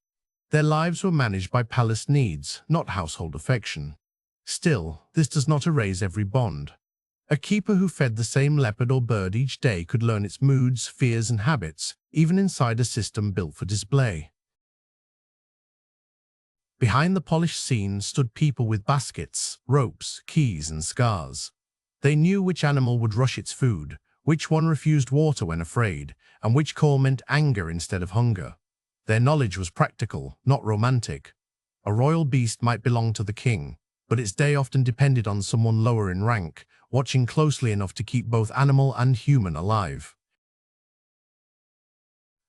Their lives were managed by palace needs, not household affection. Still, this does not erase every bond. A keeper who fed the same leopard or bird each day could learn its moods, fears, and habits, even inside a system built for display. Behind the polished scene stood people with baskets, ropes, keys, and scars. They knew which animal would rush its food, which one refused water when afraid, and which call meant anger instead of hunger. Their knowledge was practical, not romantic. A royal beast might belong to the king, but its day often depended on someone lower in rank, watching closely enough to keep both animal and human alive.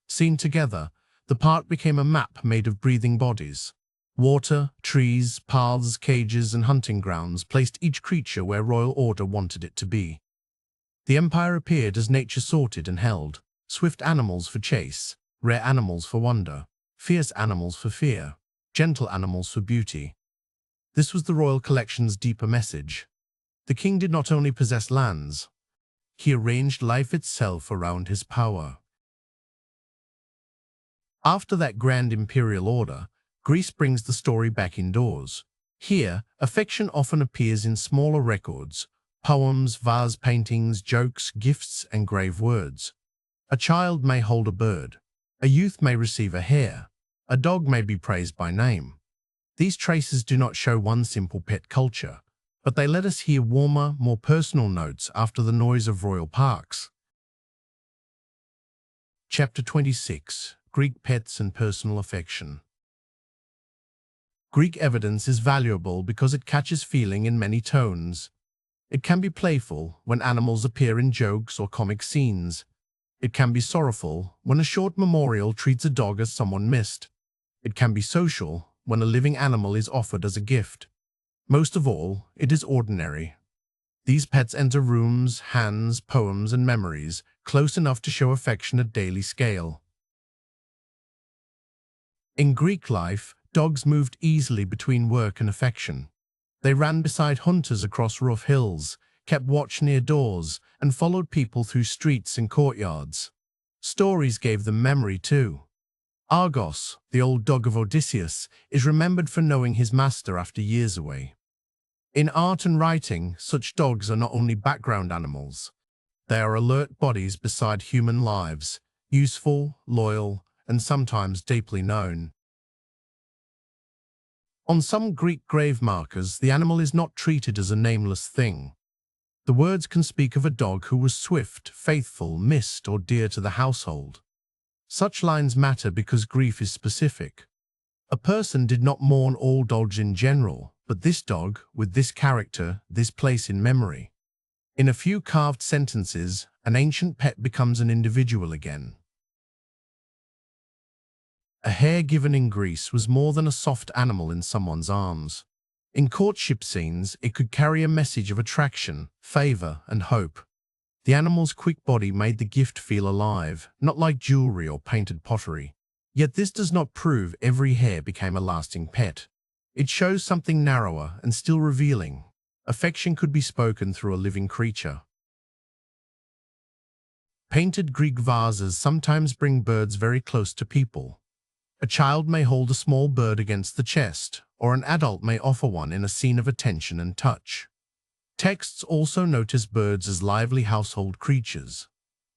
Seen together, the park became a map made of breathing bodies. Water, trees, paths, cages, and hunting grounds placed each creature where royal order wanted it to be. The empire appeared as nature sorted and held: swift animals for chase, rare animals for wonder, fierce animals for fear, gentle animals for beauty. This was the royal collection's deeper message. The king did not only possess lands, he arranged life itself around his power. After that grand imperial order, Greece brings the story back indoors. Here, affection often appears in smaller records: poems, vase paintings, jokes, gifts, and grave words. A child may hold a bird. A youth may receive a hare. A dog may be praised by name. These traces do not show one simple pet culture, but they let us hear warmer, more personal notes after the noise of royal parks. Chapter 26: Greek pets and personal affection. Greek evidence is valuable because it catches feeling in many tones. It can be playful when animals appear in jokes or comic scenes. It can be sorrowful when a short memorial treats a dog as someone missed. It can be social when a living animal is offered as a gift. Most of all, it is ordinary. These pets enter rooms, hands, poems, and memories, close enough to show affection at daily scale. In Greek life, dogs moved easily between work and affection. They ran beside hunters across rough hills, kept watch near doors, and followed people through streets and courtyards. Stories gave them memory too. Argos, the old dog of Odysseus, is remembered for knowing his master after years away. In art and writing, such dogs are not only background animals. They are alert bodies beside human lives, useful, loyal, and sometimes deeply known. On some Greek grave markers, the animal is not treated as a nameless thing. The words can speak of a dog who was swift, faithful, missed, or dear to the household. Such lines matter because grief is specific. A person did not mourn all dogs in general, but this dog, with this character, this place in memory. In a few carved sentences, an ancient pet becomes an individual again. A hare given in Greece was more than a soft animal in someone's arms. In courtship scenes, it could carry a message of attraction, favor, and hope. The animal's quick body made the gift feel alive, not like jewelry or painted pottery. Yet this does not prove every hare became a lasting pet. It shows something narrower and still revealing. Affection could be spoken through a living creature. Painted Greek vases sometimes bring birds very close to people. A child may hold a small bird against the chest, or an adult may offer one in a scene of attention and touch. Texts also notice birds as lively household creatures.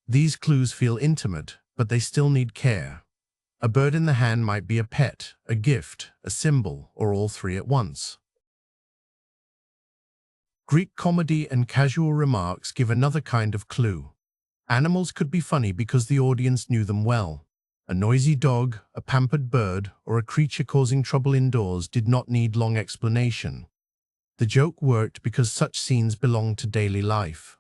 These clues feel intimate, but they still need care. A bird in the hand might be a pet, a gift, a symbol, or all three at once. Greek comedy and casual remarks give another kind of clue. Animals could be funny because the audience knew them well. A noisy dog, a pampered bird, or a creature causing trouble indoors did not need long explanation. The joke worked because such scenes belonged to daily life.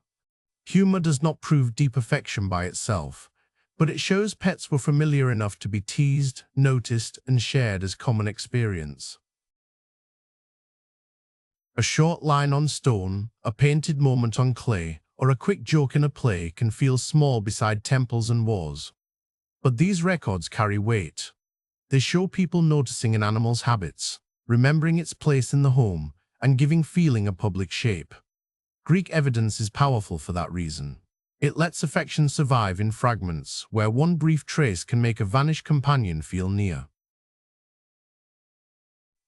Humor does not prove deep affection by itself, but it shows pets were familiar enough to be teased, noticed, and shared as common experience. A short line on stone, a painted moment on clay, or a quick joke in a play can feel small beside temples and wars. But these records carry weight. They show people noticing an animal's habits, remembering its place in the home, and giving feeling a public shape. Greek evidence is powerful for that reason. It lets affection survive in fragments, where one brief trace can make a vanished companion feel near.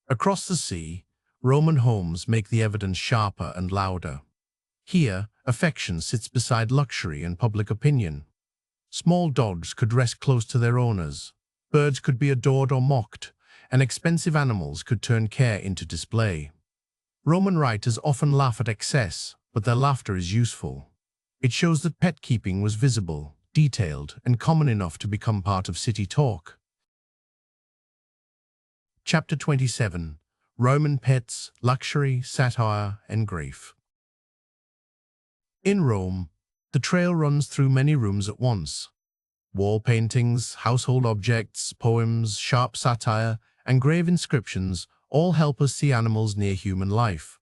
Across the sea, Roman homes make the evidence sharper and louder. Here, affection sits beside luxury and public opinion. Small dogs could rest close to their owners, birds could be adored or mocked, and expensive animals could turn care into display. Roman writers often laugh at excess, but their laughter is useful. It shows that pet keeping was visible, detailed, and common enough to become part of city talk. Chapter 27: Roman Pets, Luxury, Satire, and Grief. In Rome, the trail runs through many rooms at once. Wall paintings, household objects, poems, sharp satire, and grave inscriptions all help us see animals near human life.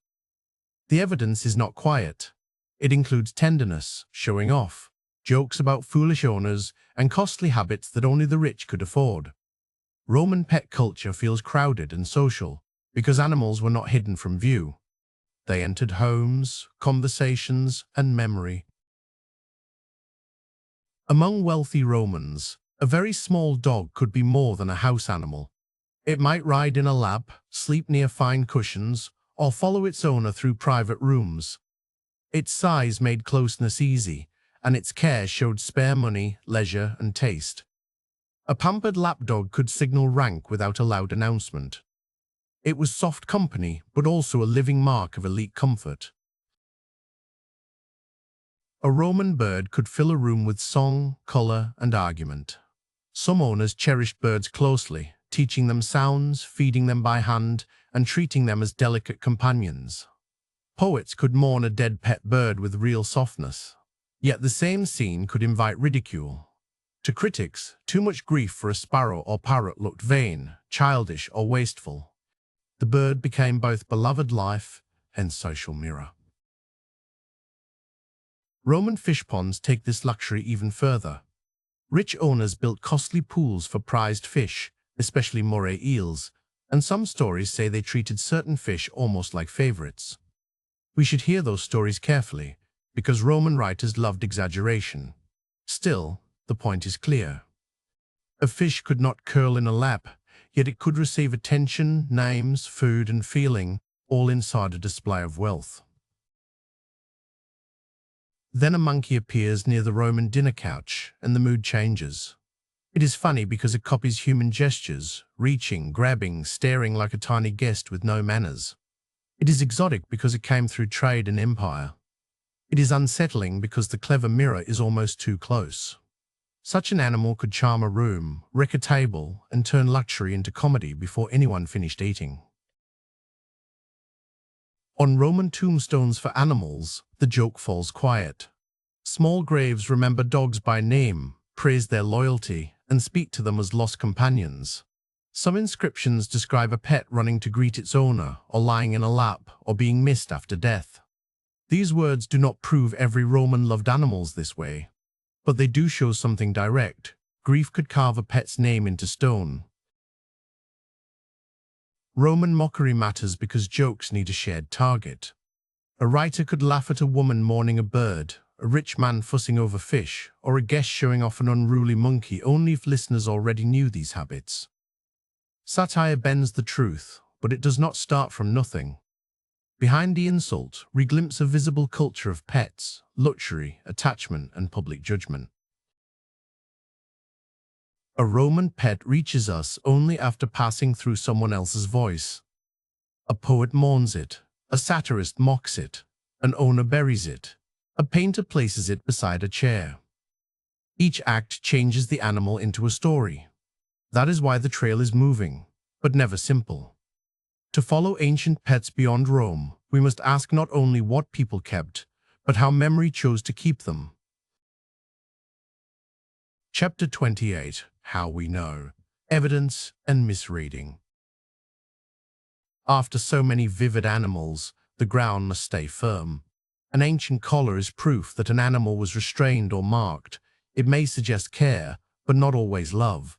The evidence is not quiet. It includes tenderness, showing off, jokes about foolish owners, and costly habits that only the rich could afford. Roman pet culture feels crowded and social because animals were not hidden from view. They entered homes, conversations, and memory. Among wealthy Romans, a very small dog could be more than a house animal. It might ride in a lap, sleep near fine cushions, or follow its owner through private rooms. Its size made closeness easy, and its care showed spare money, leisure, and taste. A pampered lapdog could signal rank without a loud announcement. It was soft company, but also a living mark of elite comfort. A Roman bird could fill a room with song, color, and argument. Some owners cherished birds closely, teaching them sounds, feeding them by hand, and treating them as delicate companions. Poets could mourn a dead pet bird with real softness. Yet the same scene could invite ridicule. To critics, too much grief for a sparrow or parrot looked vain, childish, or wasteful. The bird became both beloved life and social mirror. Roman fish ponds take this luxury even further. Rich owners built costly pools for prized fish, especially moray eels, and some stories say they treated certain fish almost like favorites. We should hear those stories carefully, because Roman writers loved exaggeration. Still, the point is clear. A fish could not curl in a lap, yet it could receive attention, names, food, and feeling, all inside a display of wealth. Then a monkey appears near the Roman dinner couch, and the mood changes. It is funny because it copies human gestures, reaching, grabbing, staring like a tiny guest with no manners. It is exotic because it came through trade and empire. It is unsettling because the clever mirror is almost too close. Such an animal could charm a room, wreck a table, and turn luxury into comedy before anyone finished eating. On Roman tombstones for animals, the joke falls quiet. Small graves remember dogs by name, praise their loyalty, and speak to them as lost companions. Some inscriptions describe a pet running to greet its owner, or lying in a lap, or being missed after death. These words do not prove every Roman loved animals this way, but they do show something direct. Grief could carve a pet's name into stone. Roman mockery matters because jokes need a shared target. A writer could laugh at a woman mourning a bird, a rich man fussing over fish, or a guest showing off an unruly monkey only if listeners already knew these habits. Satire bends the truth, but it does not start from nothing. Behind the insult, we glimpse a visible culture of pets, luxury, attachment, and public judgment. A Roman pet reaches us only after passing through someone else's voice. A poet mourns it, a satirist mocks it, an owner buries it, a painter places it beside a chair. Each act changes the animal into a story. That is why the trail is moving, but never simple. To follow ancient pets beyond Rome, we must ask not only what people kept, but how memory chose to keep them. Chapter 28. How we know. Evidence and misreading. After so many vivid animals, the ground must stay firm. An ancient collar is proof that an animal was restrained or marked. It may suggest care, but not always love.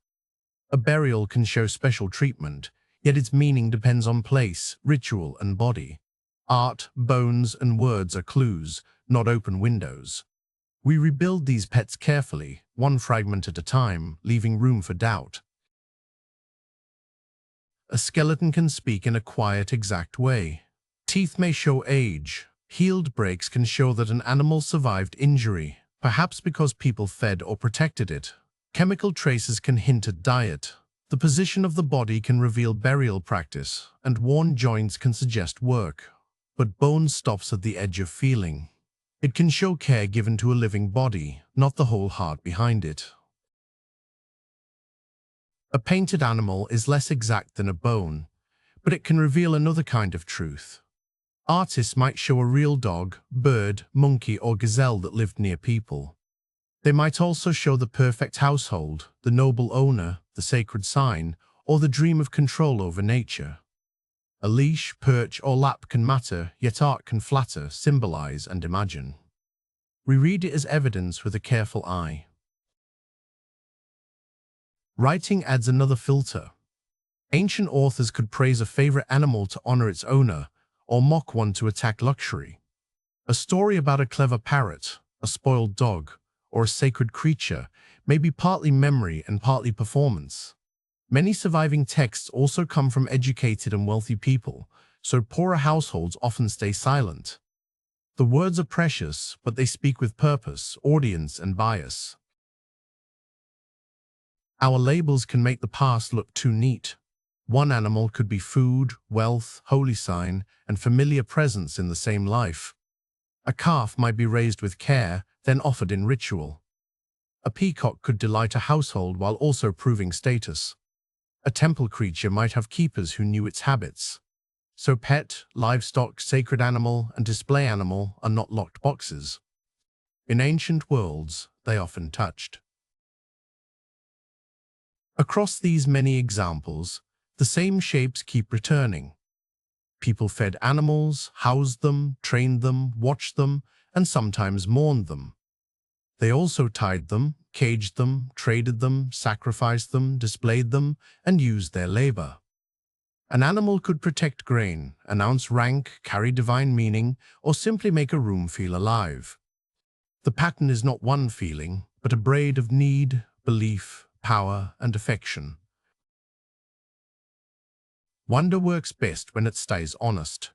A burial can show special treatment, yet its meaning depends on place, ritual, and body. Art, bones, and words are clues, not open windows. We rebuild these pets carefully, one fragment at a time, leaving room for doubt. A skeleton can speak in a quiet, exact way. Teeth may show age. Healed breaks can show that an animal survived injury, perhaps because people fed or protected it. Chemical traces can hint at diet. The position of the body can reveal burial practice, and worn joints can suggest work. But bone stops at the edge of feeling. It can show care given to a living body, not the whole heart behind it. A painted animal is less exact than a bone, but it can reveal another kind of truth. Artists might show a real dog, bird, monkey, or gazelle that lived near people. They might also show the perfect household, the noble owner, the sacred sign, or the dream of control over nature. A leash, perch, or lap can matter, yet art can flatter, symbolize, and imagine. We read it as evidence with a careful eye. Writing adds another filter. Ancient authors could praise a favorite animal to honor its owner, or mock one to attack luxury. A story about a clever parrot, a spoiled dog, or a sacred creature may be partly memory and partly performance. Many surviving texts also come from educated and wealthy people, so poorer households often stay silent. The words are precious, but they speak with purpose, audience, and bias. Our labels can make the past look too neat. One animal could be food, wealth, holy sign, and familiar presence in the same life. A calf might be raised with care, then offered in ritual. A peacock could delight a household while also proving status. A temple creature might have keepers who knew its habits. So pet, livestock, sacred animal, and display animal are not locked boxes. In ancient worlds, they often touched. Across these many examples, the same shapes keep returning. People fed animals, housed them, trained them, watched them, and sometimes mourned them. They also tied them, caged them, traded them, sacrificed them, displayed them, and used their labor. An animal could protect grain, announce rank, carry divine meaning, or simply make a room feel alive. The pattern is not one feeling, but a braid of need, belief, power, and affection. Wonder works best when it stays honest.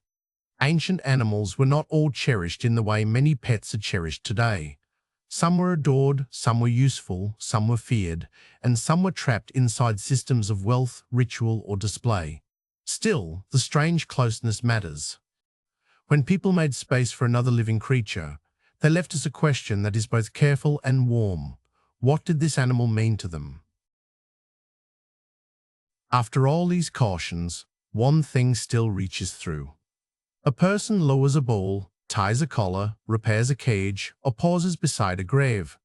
Ancient animals were not all cherished in the way many pets are cherished today. Some were adored, some were useful, some were feared, and some were trapped inside systems of wealth, ritual, or display. Still, the strange closeness matters. When people made space for another living creature, they left us a question that is both careful and warm. What did this animal mean to them? After all these cautions, one thing still reaches through. A person lowers a bowl, ties a collar, repairs a cage, or pauses beside a grave.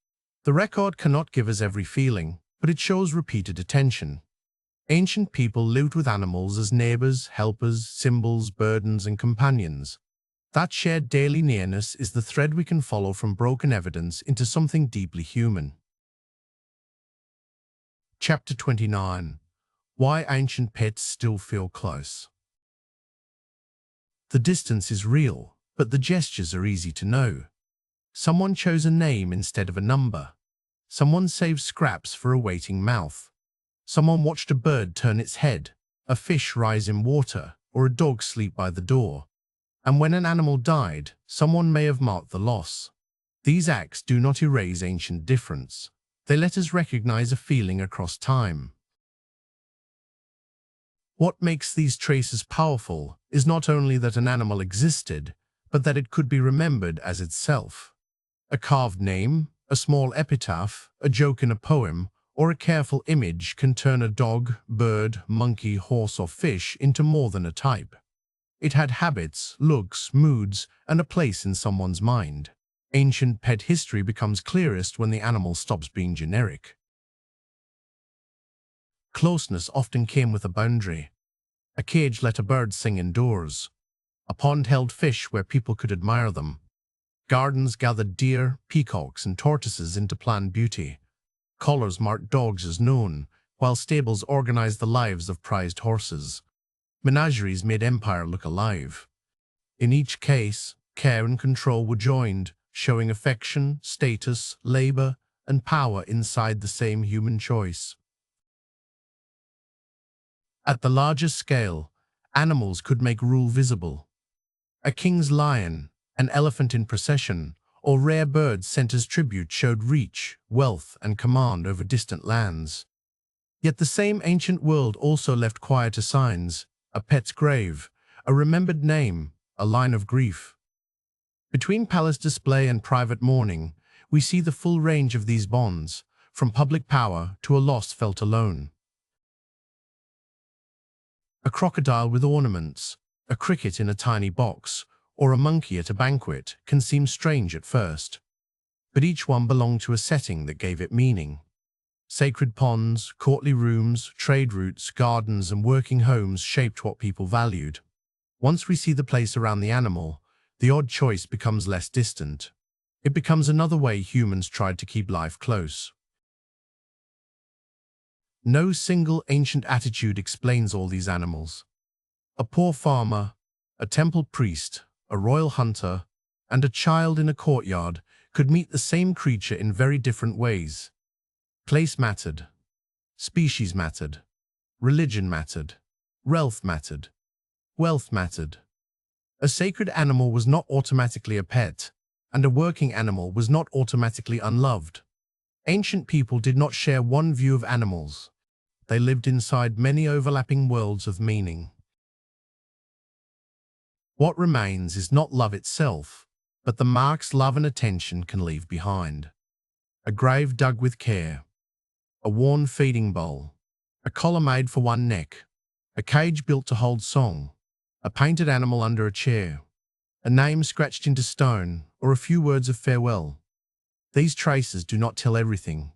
The record cannot give us every feeling, but it shows repeated attention. Ancient people lived with animals as neighbors, helpers, symbols, burdens, and companions. That shared daily nearness is the thread we can follow from broken evidence into something deeply human. Chapter 29. Why ancient pets still feel close. The distance is real, but the gestures are easy to know. Someone chose a name instead of a number. Someone saved scraps for a waiting mouth. Someone watched a bird turn its head, a fish rise in water, or a dog sleep by the door. And when an animal died, someone may have marked the loss. These acts do not erase ancient difference. They let us recognize a feeling across time. What makes these traces powerful is not only that an animal existed, but that it could be remembered as itself. A carved name, a small epitaph, a joke in a poem, or a careful image can turn a dog, bird, monkey, horse, or fish into more than a type. It had habits, looks, moods, and a place in someone's mind. Ancient pet history becomes clearest when the animal stops being generic. Closeness often came with a boundary. A cage let a bird sing indoors. A pond held fish where people could admire them. Gardens gathered deer, peacocks, and tortoises into planned beauty. Collars marked dogs as known, while stables organized the lives of prized horses. Menageries made empire look alive. In each case, care and control were joined, showing affection, status, labor, and power inside the same human choice. At the largest scale, animals could make rule visible. A king's lion, an elephant in procession, or rare birds sent as tribute showed reach, wealth, and command over distant lands. Yet the same ancient world also left quieter signs: a pet's grave, a remembered name, a line of grief. Between palace display and private mourning, we see the full range of these bonds, from public power to a loss felt alone. A crocodile with ornaments, a cricket in a tiny box, or a monkey at a banquet can seem strange at first. But each one belonged to a setting that gave it meaning. Sacred ponds, courtly rooms, trade routes, gardens, and working homes shaped what people valued. Once we see the place around the animal, the odd choice becomes less distant. It becomes another way humans tried to keep life close. No single ancient attitude explains all these animals. A poor farmer, a temple priest, a royal hunter, and a child in a courtyard could meet the same creature in very different ways. Place mattered. Species mattered. Religion mattered. Wealth mattered. Wealth mattered. A sacred animal was not automatically a pet, and a working animal was not automatically unloved. Ancient people did not share one view of animals. They lived inside many overlapping worlds of meaning. What remains is not love itself, but the marks love and attention can leave behind. a grave dug with care, a worn feeding bowl, a collar made for one neck, a cage built to hold song, a painted animal under a chair, a name scratched into stone, or a few words of farewell. These traces do not tell everything.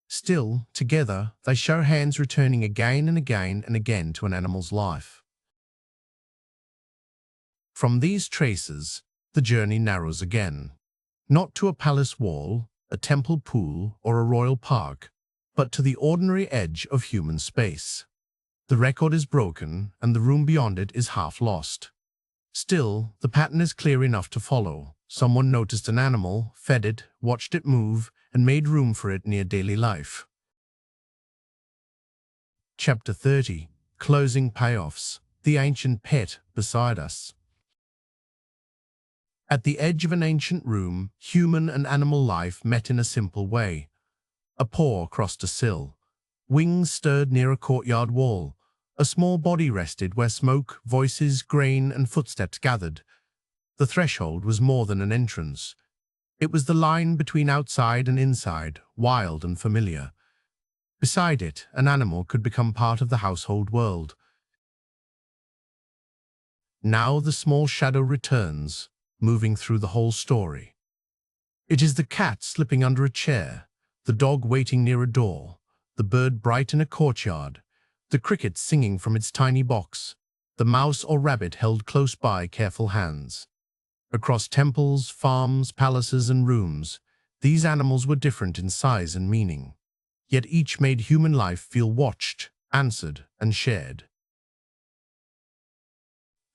Still, together, they show hands returning again and again and again to an animal's life. From these traces, the journey narrows again. Not to a palace wall, a temple pool, or a royal park, but to the ordinary edge of human space. The record is broken, and the room beyond it is half lost. Still, the pattern is clear enough to follow. Someone noticed an animal, fed it, watched it move, and made room for it near daily life. Chapter 30. Closing Payoffs. The Ancient Pet Beside Us. At the edge of an ancient room, human and animal life met in a simple way. A paw crossed a sill. Wings stirred near a courtyard wall. A small body rested where smoke, voices, grain, and footsteps gathered. The threshold was more than an entrance. It was the line between outside and inside, wild and familiar. Beside it, an animal could become part of the household world. Now the small shadow returns, moving through the whole story. It is the cat slipping under a chair, the dog waiting near a door, the bird bright in a courtyard, the cricket singing from its tiny box, the mouse or rabbit held close by careful hands. Across temples, farms, palaces, and rooms, these animals were different in size and meaning. Yet each made human life feel watched, answered, and shared.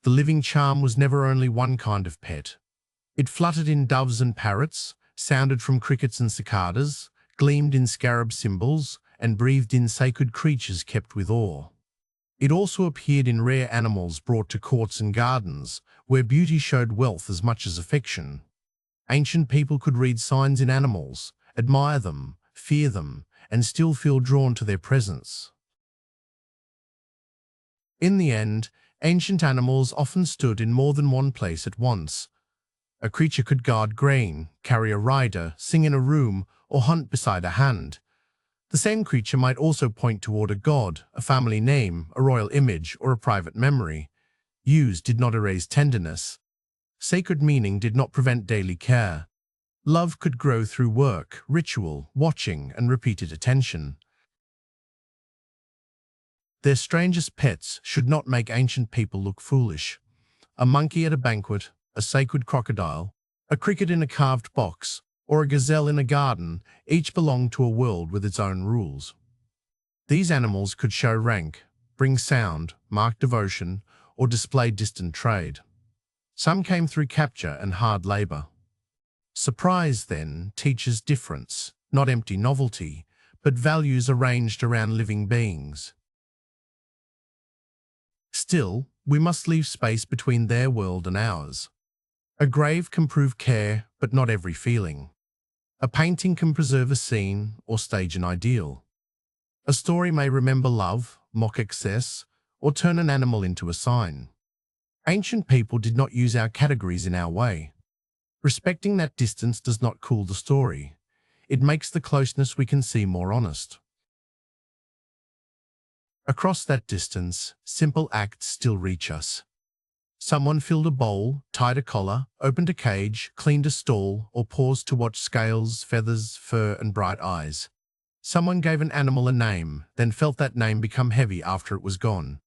The living charm was never only one kind of pet. It fluttered in doves and parrots, sounded from crickets and cicadas, gleamed in scarab symbols, and breathed in sacred creatures kept with awe. It also appeared in rare animals brought to courts and gardens, where beauty showed wealth as much as affection. Ancient people could read signs in animals, admire them, fear them, and still feel drawn to their presence. In the end, ancient animals often stood in more than one place at once. A creature could guard grain, carry a rider, sing in a room, or hunt beside a hand. The same creature might also point toward a god, a family name, a royal image, or a private memory. Use did not erase tenderness. Sacred meaning did not prevent daily care. Love could grow through work, ritual, watching, and repeated attention. Their strangest pets should not make ancient people look foolish. A monkey at a banquet, a sacred crocodile, a cricket in a carved box, or a gazelle in a garden, each belonged to a world with its own rules. These animals could show rank, bring sound, mark devotion, or display distant trade. Some came through capture and hard labor. Surprise, then, teaches difference, not empty novelty, but values arranged around living beings. Still, we must leave space between their world and ours. A grave can prove care, but not every feeling. A painting can preserve a scene or stage an ideal. A story may remember love, mock excess, or turn an animal into a sign. Ancient people did not use our categories in our way. Respecting that distance does not cool the story. It makes the closeness we can see more honest. Across that distance, simple acts still reach us. Someone filled a bowl, tied a collar, opened a cage, cleaned a stall, or paused to watch scales, feathers, fur, and bright eyes. Someone gave an animal a name, then felt that name become heavy after it was gone.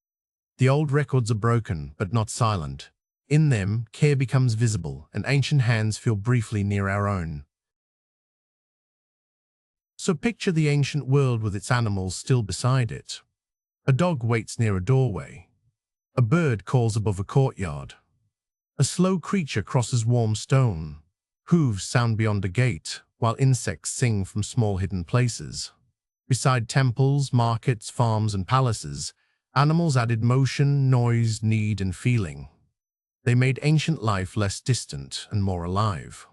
The old records are broken, but not silent. In them, care becomes visible, and ancient hands feel briefly near our own. So picture the ancient world with its animals still beside it. A dog waits near a doorway. A bird calls above a courtyard. A slow creature crosses warm stone. Hooves sound beyond a gate, while insects sing from small hidden places. Beside temples, markets, farms, and palaces, animals added motion, noise, need, and feeling. They made ancient life less distant and more alive.